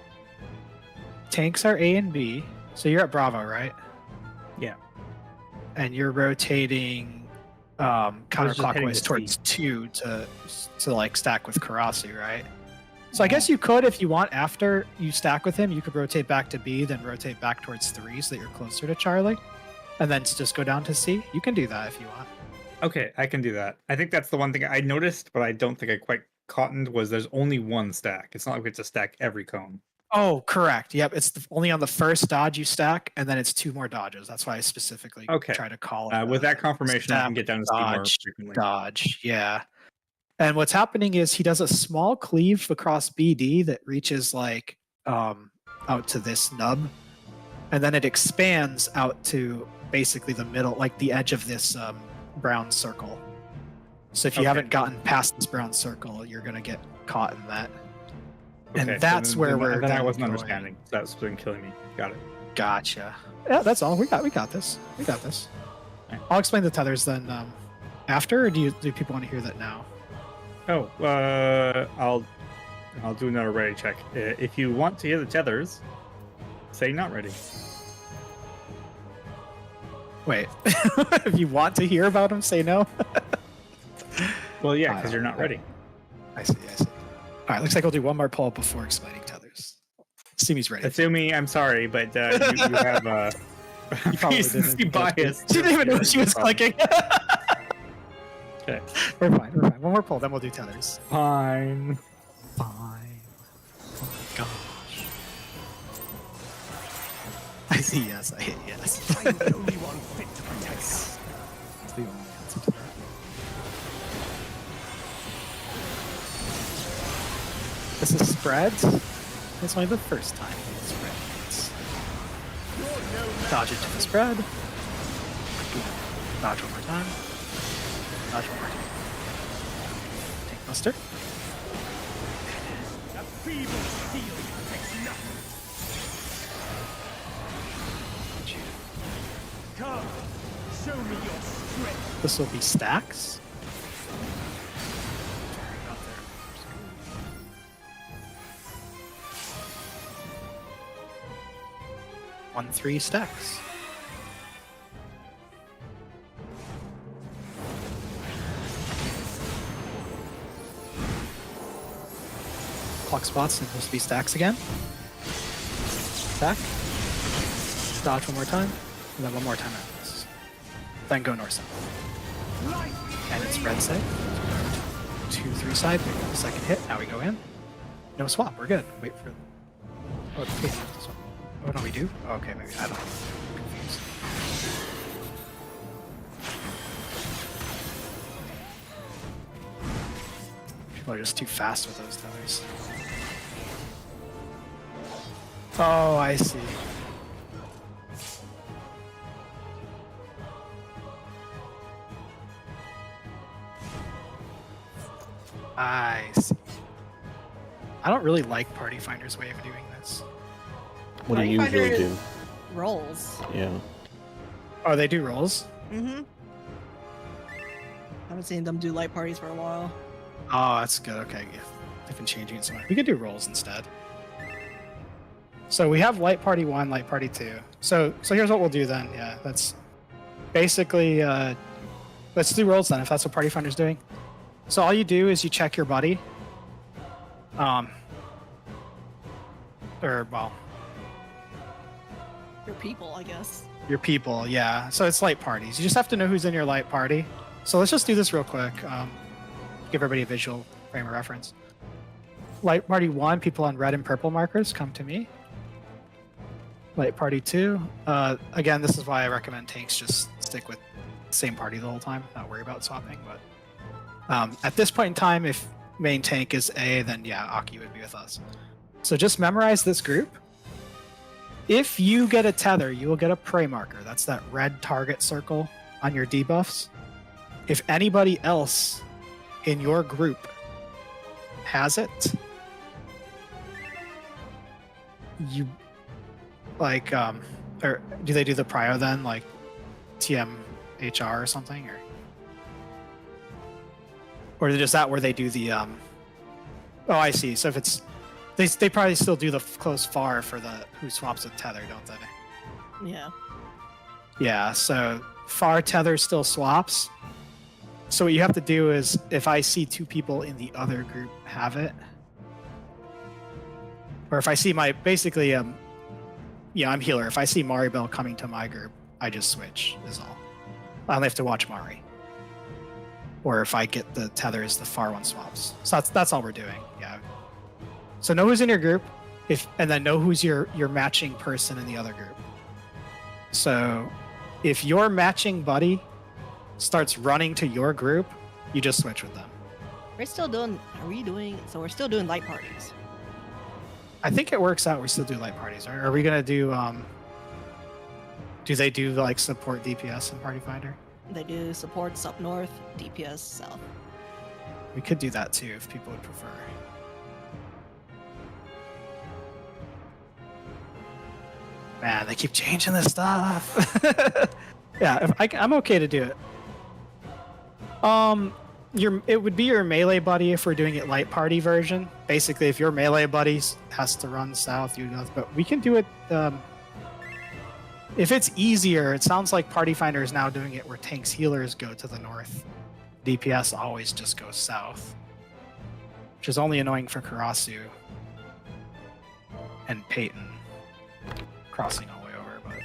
Tanks are A and B. So you're at Bravo, right? Yeah. And you're rotating just heading counterclockwise to towards C. 2 to like stack with Karasi, right? So I guess you could, if you want, after you stack with him, you could rotate back to B, then rotate back towards 3 so that you're closer to Charlie, and then just go down to C. You can do that if you want. Okay, I can do that. I think that's the one thing I noticed, but I don't think I quite cottoned was there's only one stack. It's not like we have to stack every cone. Oh, correct. Yep, it's only on the first dodge you stack, and then it's 2 more dodges. That's why I specifically Okay. try to call it. With that confirmation, I stab, can get down to C more dodge, frequently. Dodge, yeah. And what's happening is he does a small cleave across BD that reaches like out to this nub, and then it expands out to basically the middle, like the edge of this brown circle. So if you Okay. haven't gotten past this brown circle, you're gonna get caught in that. And Okay, so that's then- where then- we're. Then I then wasn't going. understanding. So that's been killing me. Got it. Gotcha. Yeah, that's all. We got this. We got this. Alright. I'll explain the tethers then after, or do people want to hear that now? Oh, I'll do another ready check. If you want to hear the tethers, say not ready. Wait. If you want to hear about them, say no. Well, yeah, because you're not ready. I see. All right, looks like I'll do one more poll before explaining tethers. Simi's ready. Assuming, I'm sorry, but you have You probably recency didn't. bias. She didn't even know what she was clicking. Okay. We're fine. One more poll, then we'll do tethers. Fine. Fine. Oh my gosh. I see yes. I hit yes. I'm the only one fit to protect us. That's the only answer to that. This is spreads. It's only the first time it's spreads. Dodge it to the spread. Dodge one more time. Dodge one more time. Tank Buster. A feeble steel protects nothing. Come, show me your strength. This will be stacks. 1-3 stacks. flux spots and supposed to be stacks again. Stack. Dodge one more time, and then one more time after this. Then go north south. And it's red side. 2-3 side. We got the second hit. Now we go in. No swap. We're good. Wait for. Oh, wait, we have to swap. Oh no, we do. Oh, okay, maybe I don't know. I'm confused. People are just too fast with those tethers. Oh, I see. I see. I don't really like Party Finder's way of doing this. What do you Party usually Finder do? Rolls. Yeah. Oh, they do rolls? Mm-hmm. Haven't seen them do light parties for a while. Oh, that's good. Okay, yeah. They've been changing it so much. We could do rolls instead. So we have Light Party 1, Light Party 2. So here's what we'll do then. Yeah, that's basically let's do rolls then if that's what Party Finder's doing. So all you do is you check your buddy. Or well, Your people, I guess. your people, yeah. So it's light parties. You just have to know who's in your light party. So let's just do this real quick. Give everybody a visual frame of reference. Light Party 1, people on red and purple markers, come to me. Light Party 2. Again, this is why I recommend tanks just stick with the same party the whole time, not worry about swapping. But at this point in time, if main tank is A, then yeah, Aki would be with us. So just memorize this group. If you get a tether, you will get a prey marker. That's that red target circle on your debuffs. If anybody else in your group has it, you like or do they do the prio then, like TMHR or something, or is that where they do the oh, I see. So if it's they probably still do the close far for the who swaps with tether, don't they? Yeah. Yeah, so far tether still swaps. So what you have to do is, if I see two people in the other group have it, or if I see my, basically, yeah, I'm healer. If I see Maribel coming to my group, I just switch, is all. I only have to watch Mari. Or if I get the tethers, the far one swaps. So that's all we're doing, yeah. So know who's in your group, and then know who's your matching person in the other group. So if your matching buddy starts running to your group, you just switch with them. We're still doing. Are we doing? So we're still doing light parties. I think it works out. We still do light parties. Are we gonna do? Do they do like support DPS in Party Finder? They do supports up north, DPS south. We could do that too if people would prefer. Man, they keep changing this stuff. Yeah, I'm okay to do it. It would be your melee buddy if we're doing it light party version. Basically, if your melee buddy has to run south, you know. But we can do it. If it's easier, it sounds like Party Finder is now doing it where tanks healers go to the north. DPS always just goes south, which is only annoying for Karasu and Peyton crossing all the way over. But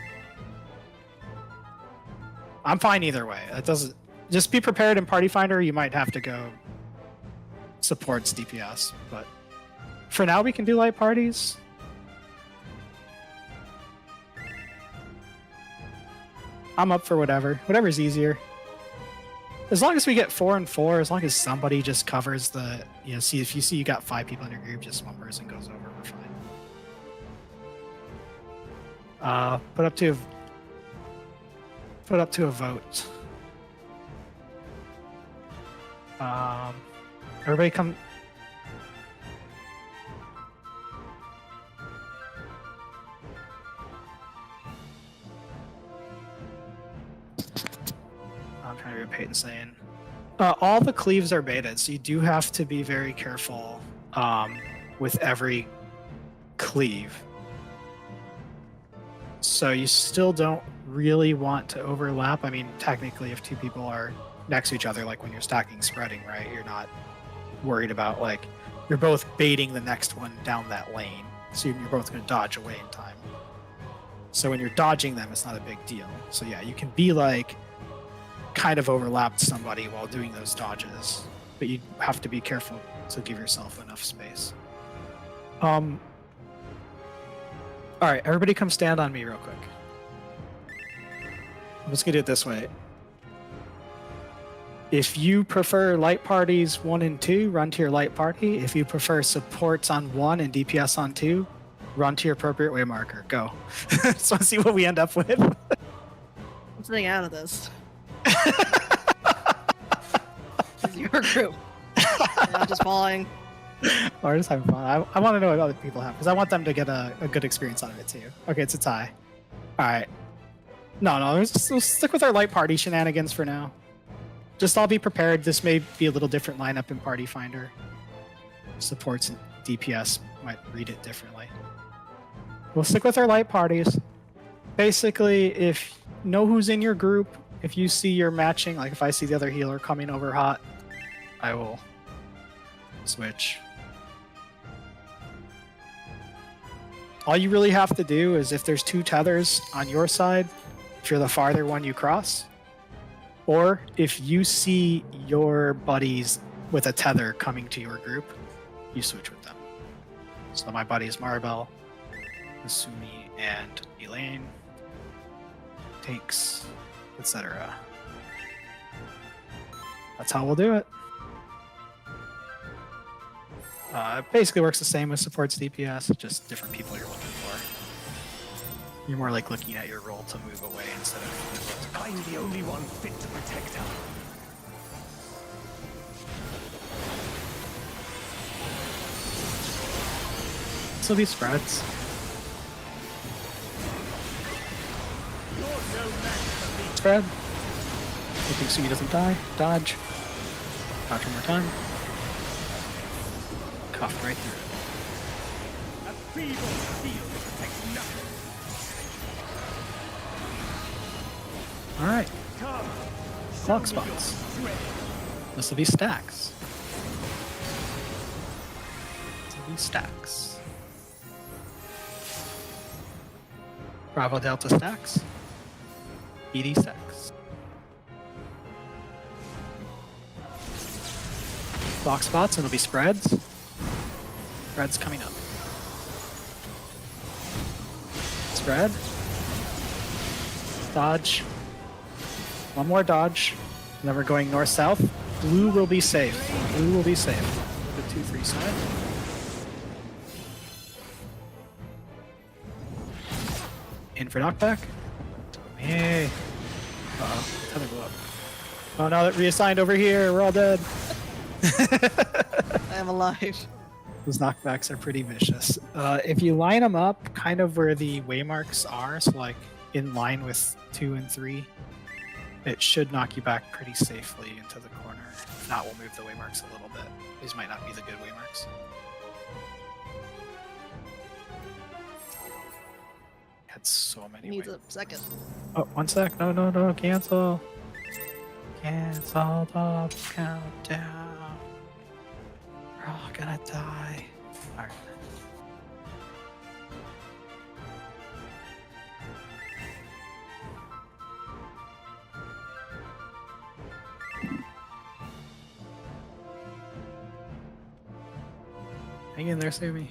I'm fine either way. It doesn't. Just be prepared in Party Finder. You might have to go supports DPS, but for now we can do light parties. I'm up for whatever's easier. As long as we get 4 and 4, as long as somebody just covers the, see if you see you got 5 people in your group, just one person goes over, we're fine. Put up to a vote. Everybody come. I'm trying to read Peyton saying. All the cleaves are baited, so you do have to be very careful with every cleave. So you still don't really want to overlap. I mean, technically, if 2 people are next to each other, like when you're stacking spreading, right, you're not worried about like you're both baiting the next one down that lane. So you're both going to dodge away in time. So when you're dodging them, it's not a big deal. So yeah, you can be like kind of overlapped somebody while doing those dodges, but you have to be careful to give yourself enough space. All right, everybody come stand on me real quick. I'm just gonna do it this way. If you prefer light parties 1 and 2, run to your light party. If you prefer supports on 1 and DPS on 2, run to your appropriate way marker. Go. Just want to see what we end up with. I'm staying out of this. This is your group. I'm not just falling. Or just having fun. I want to know what other people have because I want them to get a good experience out of it too. Okay, it's a tie. All right. No, we'll stick with our light party shenanigans for now. Just all be prepared. This may be a little different lineup in Party Finder. Supports and DPS might read it differently. We'll stick with our light parties. Basically, if you know who's in your group, if you see you're matching, like if I see the other healer coming over hot, I will switch. All you really have to do is if there's 2 tethers on your side, if you're the farther one, you cross. Or if you see your buddies with a tether coming to your group, you switch with them. So my buddies Maribel, Asumi, and Elaine, tanks, etc. That's how we'll do it. It basically works the same with supports DPS, just different people you're looking for. You're more like looking at your role to move away instead of... I'm the only one fit to protect her. So these spreads. Spread. Hoping Sumi doesn't die. Dodge. Dodge one more time. Cuff right through it. A feeble shield protects nothing. Alright. Come. Clock Show me your spots. strength. This will be stacks. This will be stacks. Bravo Delta stacks. BD stacks. Block spots, and it'll be spreads. Spreads coming up. Spread. Dodge. One more dodge. And then we're going north-south. Blue will be safe. Blue will be safe. The 2-3 side. In for knockback. Hey. Uh-oh. Tether blew up. Oh no, that reassigned over here. We're all dead. I am alive. Those knockbacks are pretty vicious. If you line them up kind of where the waymarks are, so like in line with 2 and 3, it should knock you back pretty safely into the corner. If not, we'll move the waymarks a little bit. These might not be the good waymarks. Had so many Needs way- a second. Oh, 1 sec. No, cancel. Cancel the countdown. We're all gonna die. Alright. Hang in there, Sumi.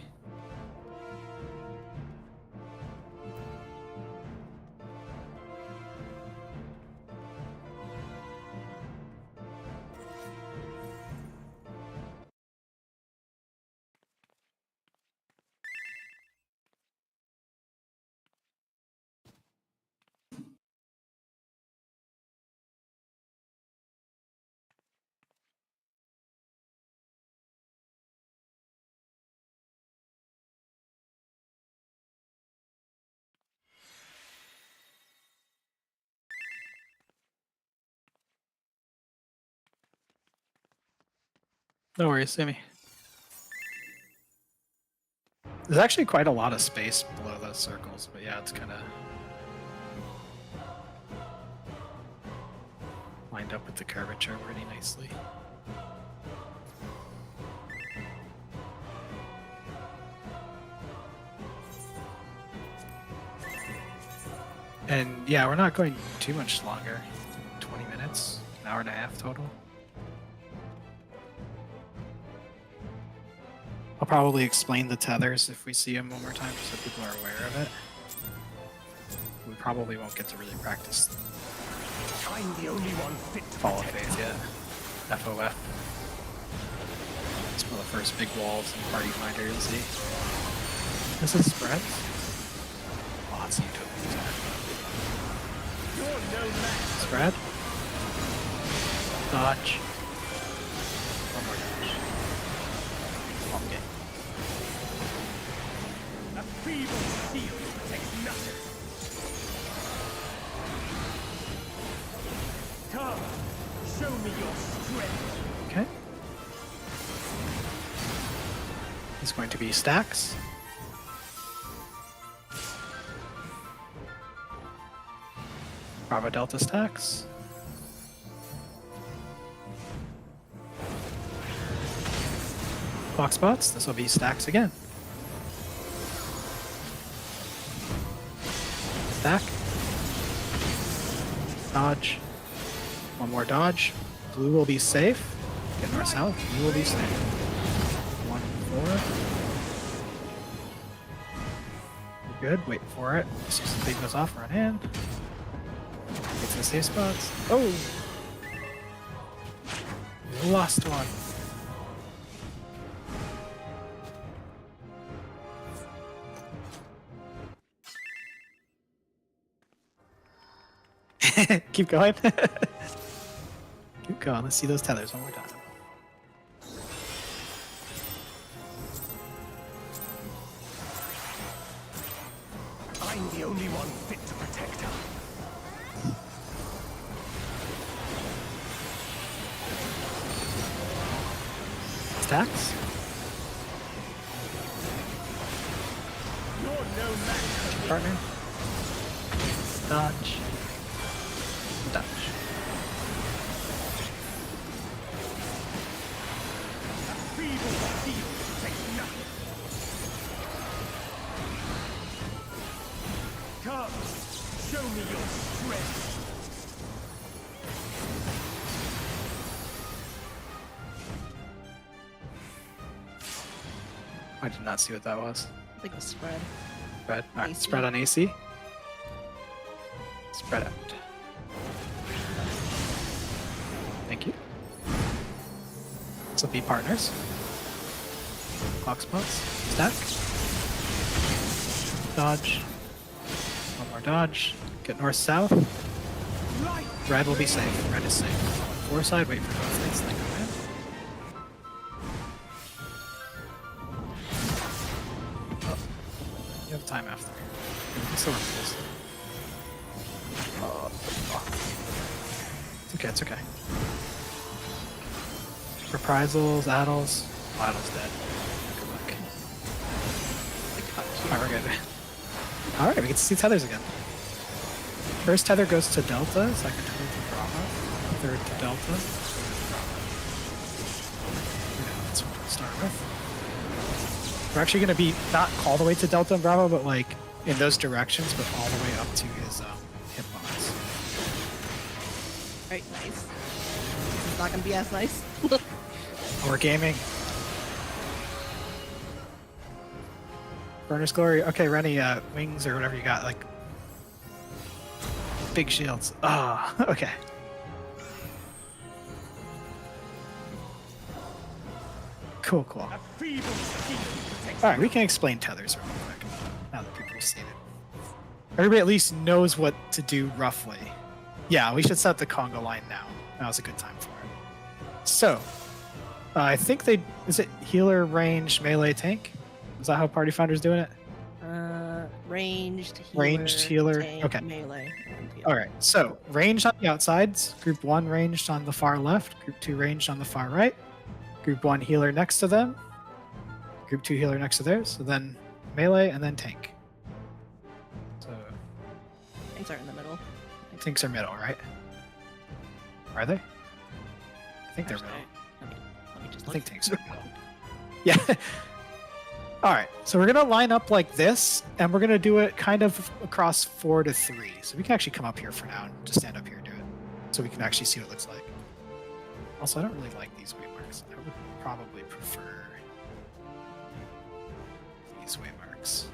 No worries, Sumi. There's actually quite a lot of space below those circles, but yeah, it's kind of lined up with the curvature pretty nicely. And yeah, we're not going too much longer. 20 minutes, an hour and a half total. I'll probably explain the tethers if we see them one more time so people are aware of it. We probably won't get to really practice I'm the only one fit to Fall of protect Faith her. yet. FOF. It's one of the first big walls in Party Finder you'll see. This is spread. Lots of utopias. You're no match. Spread. Dodge. One more dodge. Okay. A feeble shield protects nothing. Come, show me your strength. Okay. It's going to be stacks. Bravo Delta stacks. Box spots, this will be stacks again. Stack. Dodge. One more dodge. Blue will be safe. Get north south. Blue will be safe. 1, 4. You're good. Wait for it. As soon as the thing goes off, run in. Get to the safe spots. Oh! We lost one. Keep going. Keep going. Let's see those tethers one more time. I'm the only one fit to protect her. Stacks. You're no match for me. Partner. Dodge. Dodge. A feeble shield protects nothing. Come, show me your strength. I did not see what that was. I think it was spread. Spread. Alright, AC. spread on AC. Spread out. Thank you. This will be partners. Clock spots. Stack. Dodge. One more dodge. Get north south. Right. Red will be safe. Red is safe. Four side, wait for both things. Then go in. Oh, you have time after. Still remember this. It's okay, it's okay. Reprisals, Addles. Oh, Addle's dead. Good luck. Alright, we're good. Alright, we get to see tethers again. First tether goes to Delta, second tether to Bravo, third to Delta. Yeah, that's what we'll start with. We're actually going to be not all the way to Delta and Bravo, but like in those directions, but all the way up to his hitbox. Right, nice. It's not gonna be as nice. We're gaming. Burner's Glory. Okay, Rennie, wings or whatever you got, like big shields. Ah, okay. Cool, cool. A feeble shield protects All right, we can explain tethers real quick now that people have seen it. Everybody at least knows what to do roughly. Yeah, we should set the Congo line now. Now's a good time for it. So, I think is it healer, range, melee, tank? Is that how Party Founder's doing it? Ranged healer. Ranged healer, tank, okay. Melee. And healer. All right, so ranged on the outsides. Group 1 ranged on the far left. Group 2 ranged on the far right. Group 1 healer next to them. Group 2 healer next to theirs. So then melee and then tank. So Tanks are in the middle. tanks are middle, right? Are they? I think they're Actually, middle. Let me just I look. think tanks are middle. Yeah. All right, so we're gonna line up like this, and we're gonna do it kind of across 4 to 3. So we can actually come up here for now and just stand up here and do it, so we can actually see what it looks like. Also, I don't really like these waymarks. I would probably prefer these waymarks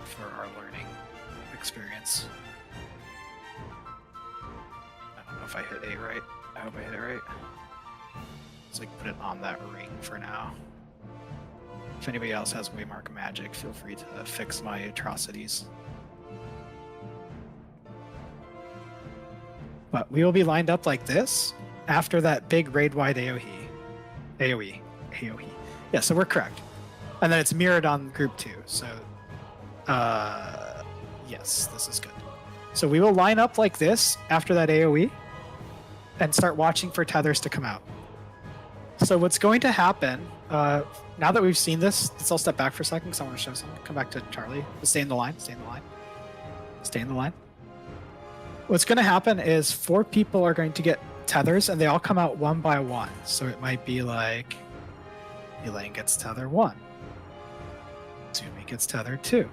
for our learning experience. I don't know if I hit A right. I hope I hit it right. Let's like put it on that ring for now. If anybody else has waymark magic, feel free to fix my atrocities. But we will be lined up like this after that big raid-wide AoE. Yeah, so we're correct. And then it's mirrored on group 2. So, yes, this is good. So we will line up like this after that AoE and start watching for tethers to come out. So what's going to happen, now that we've seen this, let's all step back for a second because I want to show something. Come back to Charlie. Stay in the line. Stay in the line. Stay in the line. What's going to happen is 4 people are going to get tethers, and they all come out one by one. So it might be like Elaine gets tether 1. Sumi gets tether 2.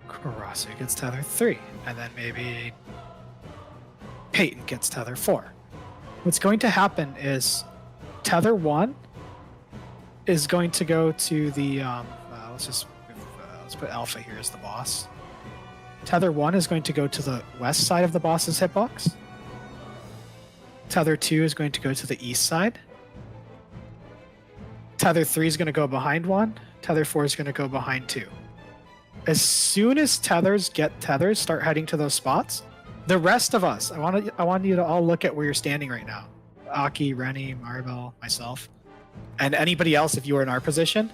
Karasu gets tether 3. And then maybe Peyton gets tether 4. What's going to happen is tether 1 is going to go to the let's put Alpha here as the boss. Tether 1 is going to go to the west side of the boss's hitbox. Tether 2 is going to go to the east side. Tether 3 is going to go behind 1. Tether 4 is going to go behind 2. As soon as tethers get tethers, start heading to those spots. The rest of us, I want you to all look at where you're standing right now. Aki, Rennie, Maribel, myself, and anybody else if you are in our position.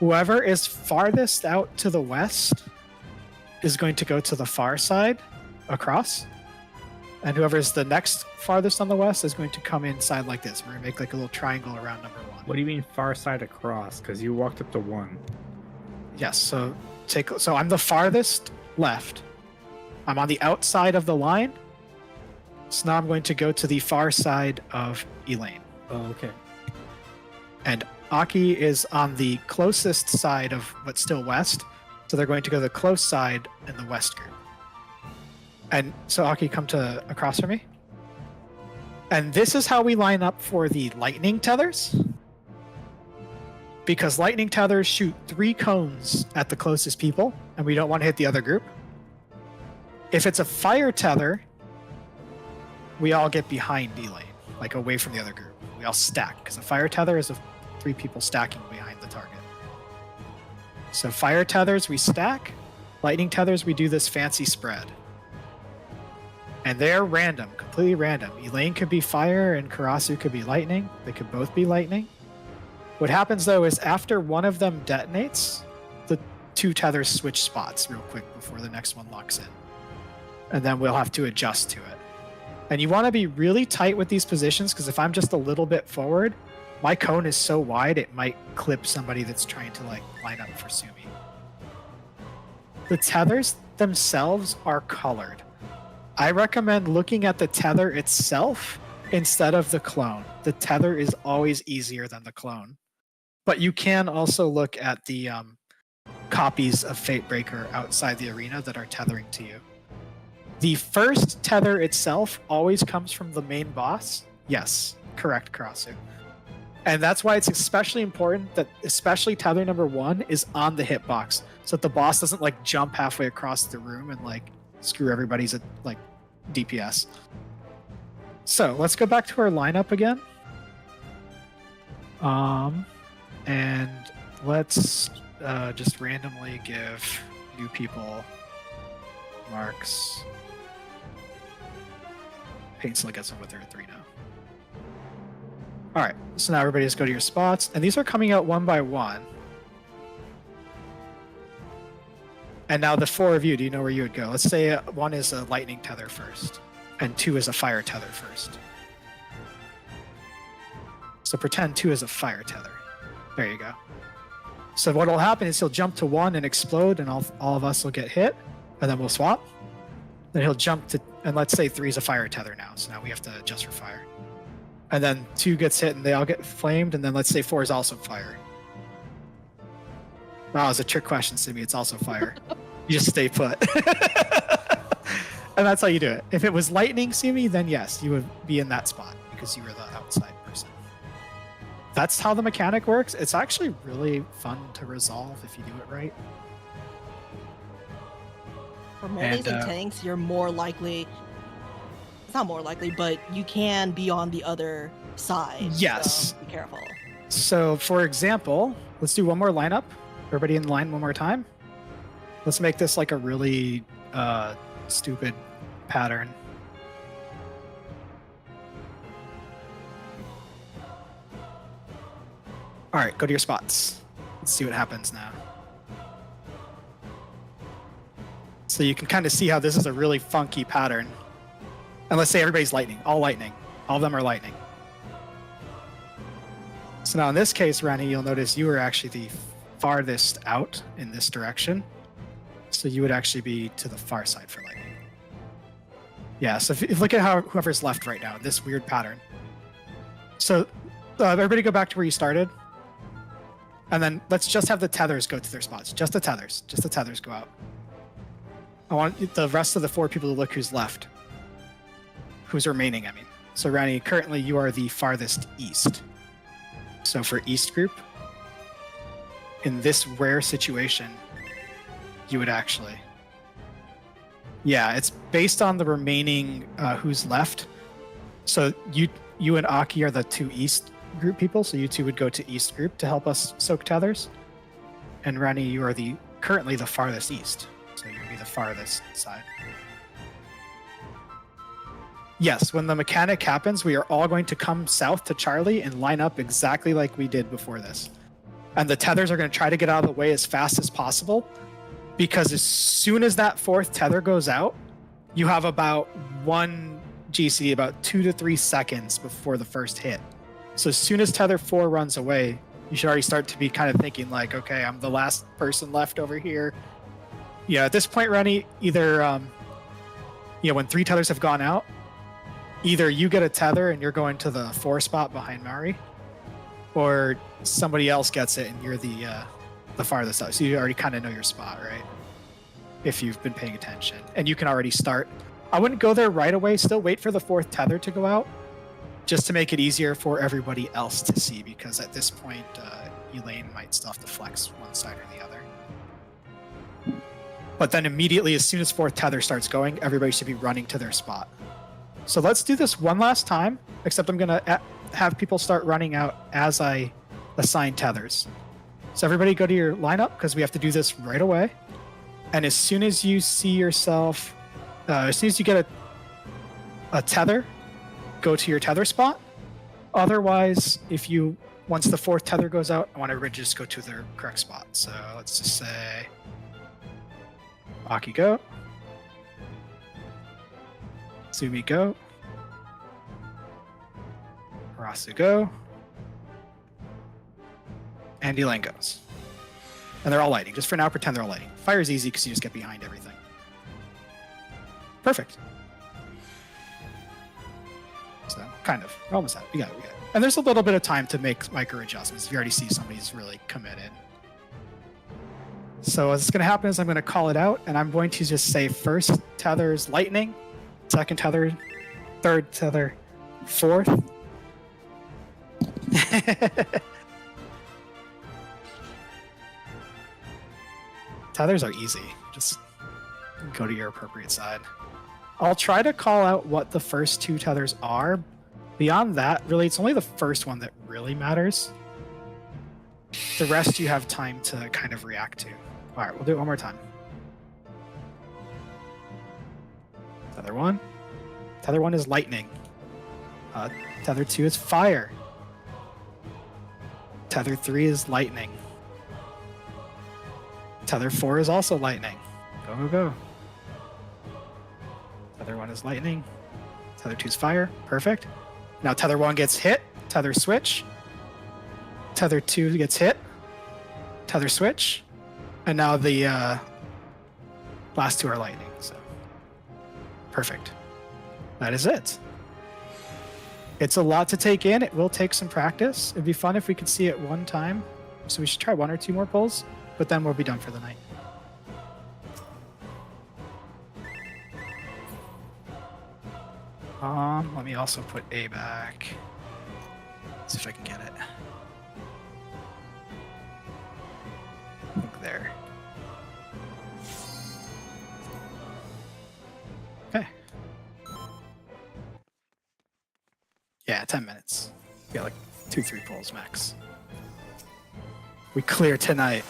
Whoever is farthest out to the west is going to go to the far side across. And whoever is the next farthest on the west is going to come inside like this. We're going to make like a little triangle around number 1. What do you mean far side across? Because you walked up to 1. Yes, so I'm the farthest left. I'm on the outside of the line. So now I'm going to go to the far side of Elaine. Oh, okay. And Aki is on the closest side of but still west. So they're going to go to the close side in the west group. And so Aki, come to across from me. And this is how we line up for the lightning tethers. Because lightning tethers shoot 3 cones at the closest people, and we don't want to hit the other group. If it's a fire tether, we all get behind Elaine, like away from the other group. We all stack, because a fire tether is 3 people stacking behind the target. So fire tethers, we stack. Lightning tethers, we do this fancy spread. And they're random, completely random. Elaine could be fire and Karasu could be lightning. They could both be lightning. What happens though is after one of them detonates, the 2 tethers switch spots real quick before the next one locks in. And then we'll have to adjust to it. And you want to be really tight with these positions because if I'm just a little bit forward, my cone is so wide it might clip somebody that's trying to like line up for Sumi. The tethers themselves are colored. I recommend looking at the tether itself instead of the clone. The tether is always easier than the clone. But you can also look at the copies of Fatebreaker outside the arena that are tethering to you. The first tether itself always comes from the main boss. Yes, correct, Karasu. And that's why it's especially important that especially tether number 1 is on the hitbox so that the boss doesn't like jump halfway across the room and like screw everybody's like DPS. So let's go back to our lineup again. And let's just randomly give new people marks. Peyton still gets them with her 3 now. All right, so now everybody just go to your spots, and these are coming out one by one. And now the 4 of you, do you know where you would go? Let's say 1 is a lightning tether first, and 2 is a fire tether first. So pretend 2 is a fire tether. There you go. So what will happen is he'll jump to 1 and explode, and all of us will get hit, and then we'll swap. Then he'll jump to, and let's say 3 is a fire tether now, so now we have to adjust for fire. And then 2 gets hit and they all get flamed, and then let's say 4 is also fire. Wow, it's a trick question, Simi. It's also fire. You just stay put. And that's how you do it. If it was lightning, Simi, then yes, you would be in that spot because you were the outside person. That's how the mechanic works. It's actually really fun to resolve if you do it right. For melees and And, tanks, you're more likely. It's not more likely, but you can be on the other side. Yes. So be careful. So, for example, let's do one more lineup. Everybody in line one more time. Let's make this like a really stupid pattern. All right, go to your spots. Let's see what happens now. So you can kind of see how this is a really funky pattern. And let's say everybody's lightning, all of them are lightning. So now in this case, Rani, you'll notice you are actually the farthest out in this direction. So you would actually be to the far side for lightning. Yeah, so if you look at how whoever's left right now, this weird pattern. So everybody go back to where you started. And then let's just have the tethers go to their spots. Just the tethers go out. I want the rest of the 4 people to look who's left. Who's remaining, I mean. So Rani, currently you are the farthest east. So for East group, in this rare situation, you would actually... Yeah, it's based on the remaining who's left. So you and Aki are the 2 East group people, so you 2 would go to East group to help us soak tethers. And Rani, you are currently the farthest east, so you'd be the farthest side. Yes, when the mechanic happens, we are all going to come south to Charlie and line up exactly like we did before this. And the tethers are going to try to get out of the way as fast as possible, because as soon as that 4th tether goes out, you have about 1 GC, about 2 to 3 seconds before the first hit. So as soon as tether 4 runs away, you should already start to be kind of thinking like, okay, I'm the last person left over here. Yeah, at this point, Rani, either, when 3 tethers have gone out, either you get a tether and you're going to the 4 spot behind Mari, or somebody else gets it and you're the farthest out. So you already kind of know your spot, right? If you've been paying attention. And you can already start. I wouldn't go there right away. Still wait for the 4th tether to go out, just to make it easier for everybody else to see, because at this point, Elaine might still have to flex one side or the other. But then immediately, as soon as 4th tether starts going, everybody should be running to their spot. So let's do this one last time, except I'm going to have people start running out as I assign tethers. So everybody go to your lineup, because we have to do this right away. And as soon as you see yourself, as soon as you get a tether, go to your tether spot. Otherwise, once the 4th tether goes out, I want everybody to just go to their correct spot. So let's just say, Aki go. Sumi go. Harasu go. And Elaine goes. And they're all lighting. Just for now, pretend they're all lighting. Fire is easy because you just get behind everything. Perfect. So, kind of. We're almost out. We got it. And there's a little bit of time to make micro adjustments if you already see somebody's really committed. So what's going to happen is I'm going to call it out, and I'm going to just say first tether's lightning, second tether, third tether, 4th. Tethers are easy. Just go to your appropriate side. I'll try to call out what the first 2 tethers are. Beyond that, really, it's only the first one that really matters. The rest you have time to kind of react to. All right, we'll do it one more time. Tether 1. Tether 1 is lightning. Tether 2 is fire. Tether 3 is lightning. Tether 4 is also lightning. Go, go, go. Tether 1 is lightning. Tether 2 is fire. Perfect. Now Tether 1 gets hit. Tether switch. Tether 2 gets hit. Tether switch. And now the last 2 are lightning. So perfect. That is it. It's a lot to take in. It will take some practice. It'd be fun if we could see it one time. So we should try 1 or 2 more pulls, but then we'll be done for the night. Let me also put A back. See if I can get it. Look there. Okay. Yeah, 10 minutes. Yeah, like 2-3 pulls max. We clear tonight.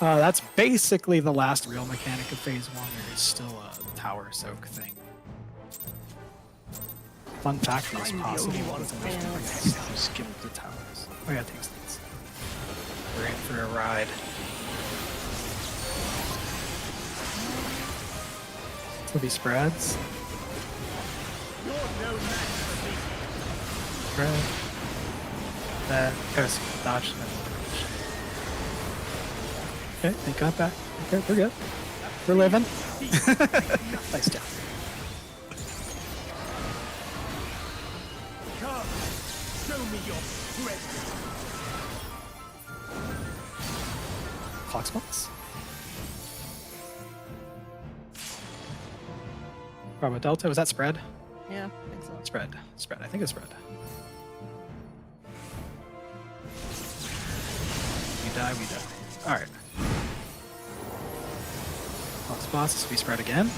That's basically the last real mechanic of Phase 1. There is still a tower soak thing. Fun fact is I'm the possible. only one to skip the towers. Oh yeah, takes these. We're in for a ride. So these spreads. You're no match for me. Spread. That goes dodge them. Okay, they got back. Okay, we're good. We're living. Nice job. Come, show me your strength. Clock spots. Bravo Delta, was that spread? Yeah, I think so. Spread. Spread. I think it's spread. We die, we die. Alright. Clock spots, this will be spread again.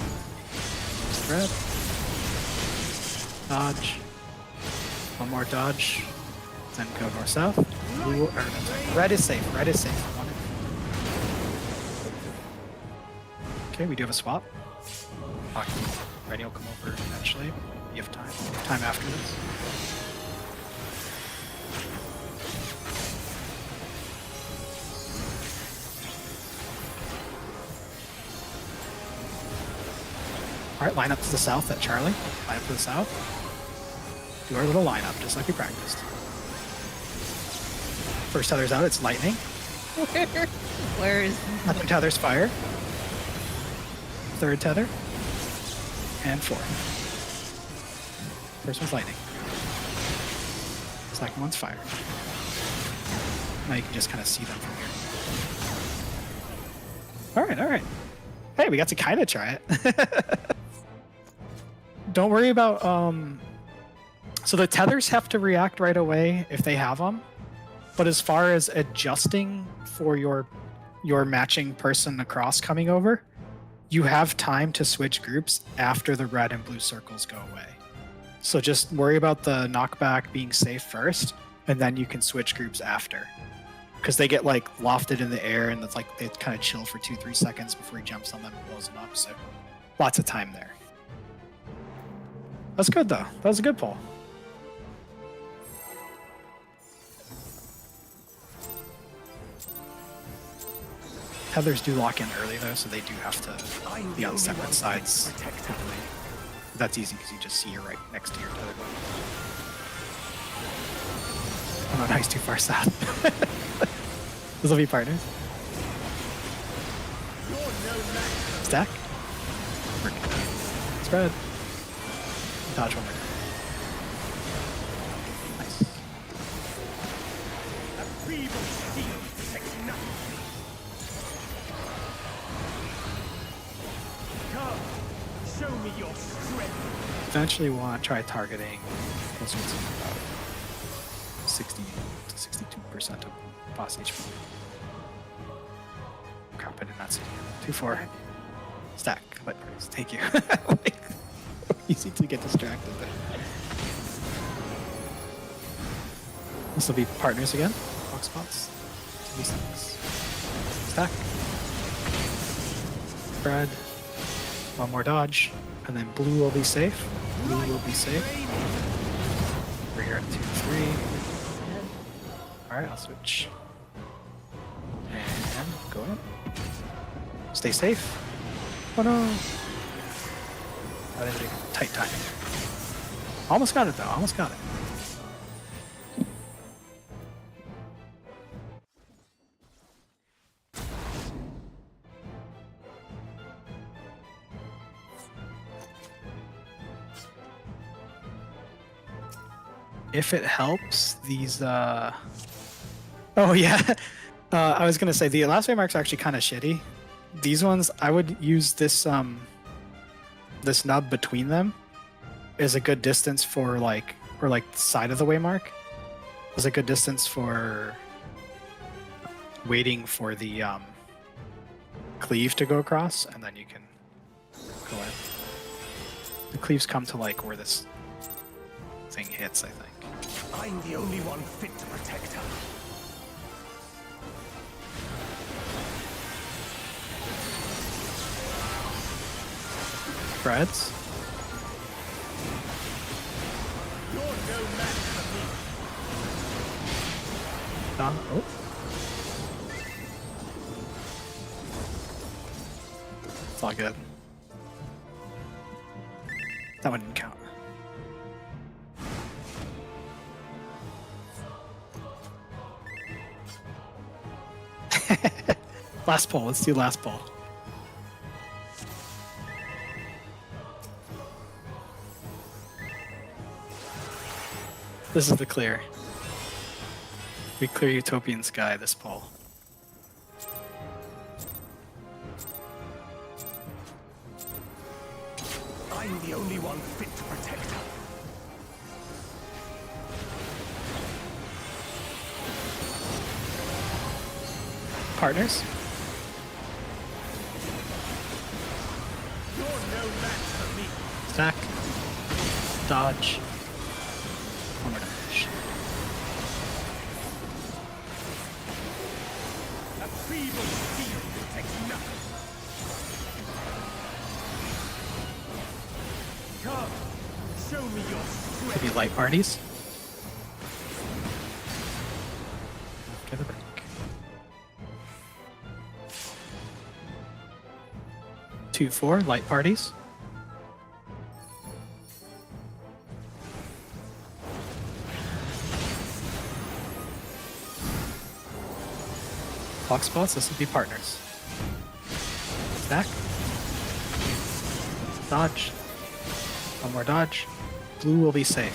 Spread. Dodge. One more dodge. Then go north south. Blue, red is safe. Red is safe. Okay, we do have a swap. Ready will come over eventually. You have time. Time after this. Alright, line up to the south at Charlie. Line up to the south. Do our little lineup, just like we practiced. First tether's out, it's lightning. Where is Second tether's fire. Third tether. And 4. First one's lightning. Second one's fire. Now you can just kind of see them from here. Alright, alright. Hey, we got to kind of try it. Don't worry about, so the tethers have to react right away if they have them. But as far as adjusting for your matching person across coming over, you have time to switch groups after the red and blue circles go away. So just worry about the knockback being safe first, and then you can switch groups after. Because they get like lofted in the air, and it's like they kind of chill for 2-3 seconds before he jumps on them and blows them up. So lots of time there. That's good though. That was a good pull. Tethers do lock in early though, so they do have to I'm be the on only separate one sides. protected. That's easy because you just see you're right next to your tether button. Oh no, nice, too far south. Those will be partners. You're no match. Stack. Spread. Dodge one more. Nice. A feeble steel protects nothing. Come, show me your strength. Eventually want to try targeting closer to about 60 to 62% of boss HP. Crap, I did not see you. 2-4. Stack. Light parties. Thank you. Like, easy to get distracted there. This will be partners again. Box spots. 2d6. Stack. Spread. One more dodge. And then blue will be safe. Blue will be safe. We're here at 2-3. Alright, I'll switch. And go in. Stay safe. Oh no! I didn't tight timing there. Almost got it though, almost got it. if it helps, these oh yeah. I was gonna say the last waymarks are actually kind of shitty. These ones, I would use this this nub between them is a good distance for like, or like the side of the waymark is a good distance for waiting for the cleave to go across, and then you can go in. The cleaves come to like where this thing hits, I think. I'm the only one fit to protect her. Threads. You're no match for me. Done. Oh. It's all good. That one didn't count. Last pull. Let's do last pull. This is the clear. We clear Utopian Sky this pull. I'm the only one fit to protect her. Partners? You're no match for me. Stack. Dodge. One more dodge. A feeble steel detects nothing. Come, show me your strength. Maybe light parties. Get a break. 2-4 light parties. Clock spots, this would be partners. Stack. Dodge. One more dodge. Blue will be safe.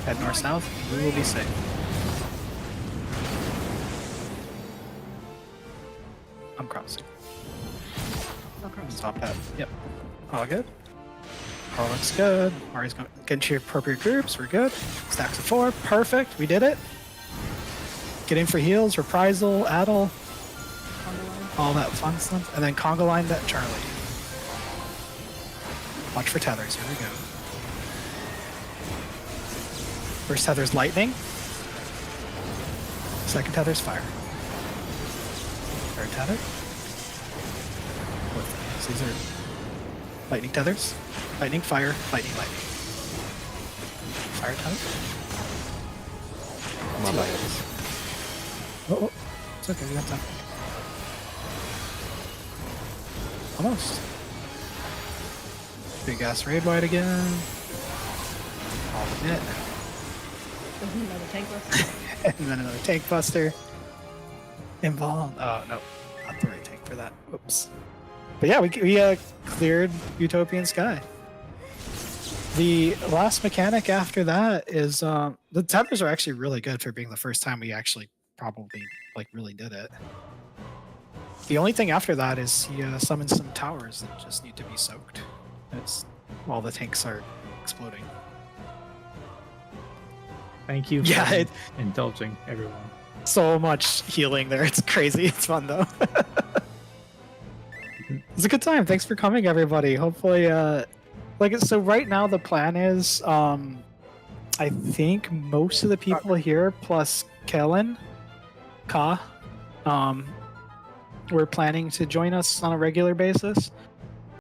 Head north-south, blue will be safe. I'm crossing. Stop that. Yep. All good. All looks good. Mari's going to get into your appropriate groups. We're good. Stacks of 4. Perfect. We did it. Get in for heals, reprisal, addle, all that fun stuff. And then conga line that Charlie. Watch for tethers. Here we go. First tether's lightning. Second tether's fire. Third tether. So these are lightning tethers. Lightning, fire, lightning, lightning. Fire tether. I'm on my Oh, it's okay, we got time. Almost. Big ass raid wide again. All in it. Another tank buster. And then another tank buster. Involved. Oh, no. Not the right tank for that. Oops. But yeah, we cleared Utopian Sky. The last mechanic after that is the tethers are actually really good for being the first time we actually probably like really did it. The only thing after that is he summons some towers that just need to be soaked. It's while the tanks are exploding. Thank you for Yeah, indulging everyone. so much healing there. It's crazy. It's fun though. It's a good time. Thanks for coming, everybody. Hopefully, so right now the plan is, I think most of the people here plus Kellen, we're planning to join us on a regular basis.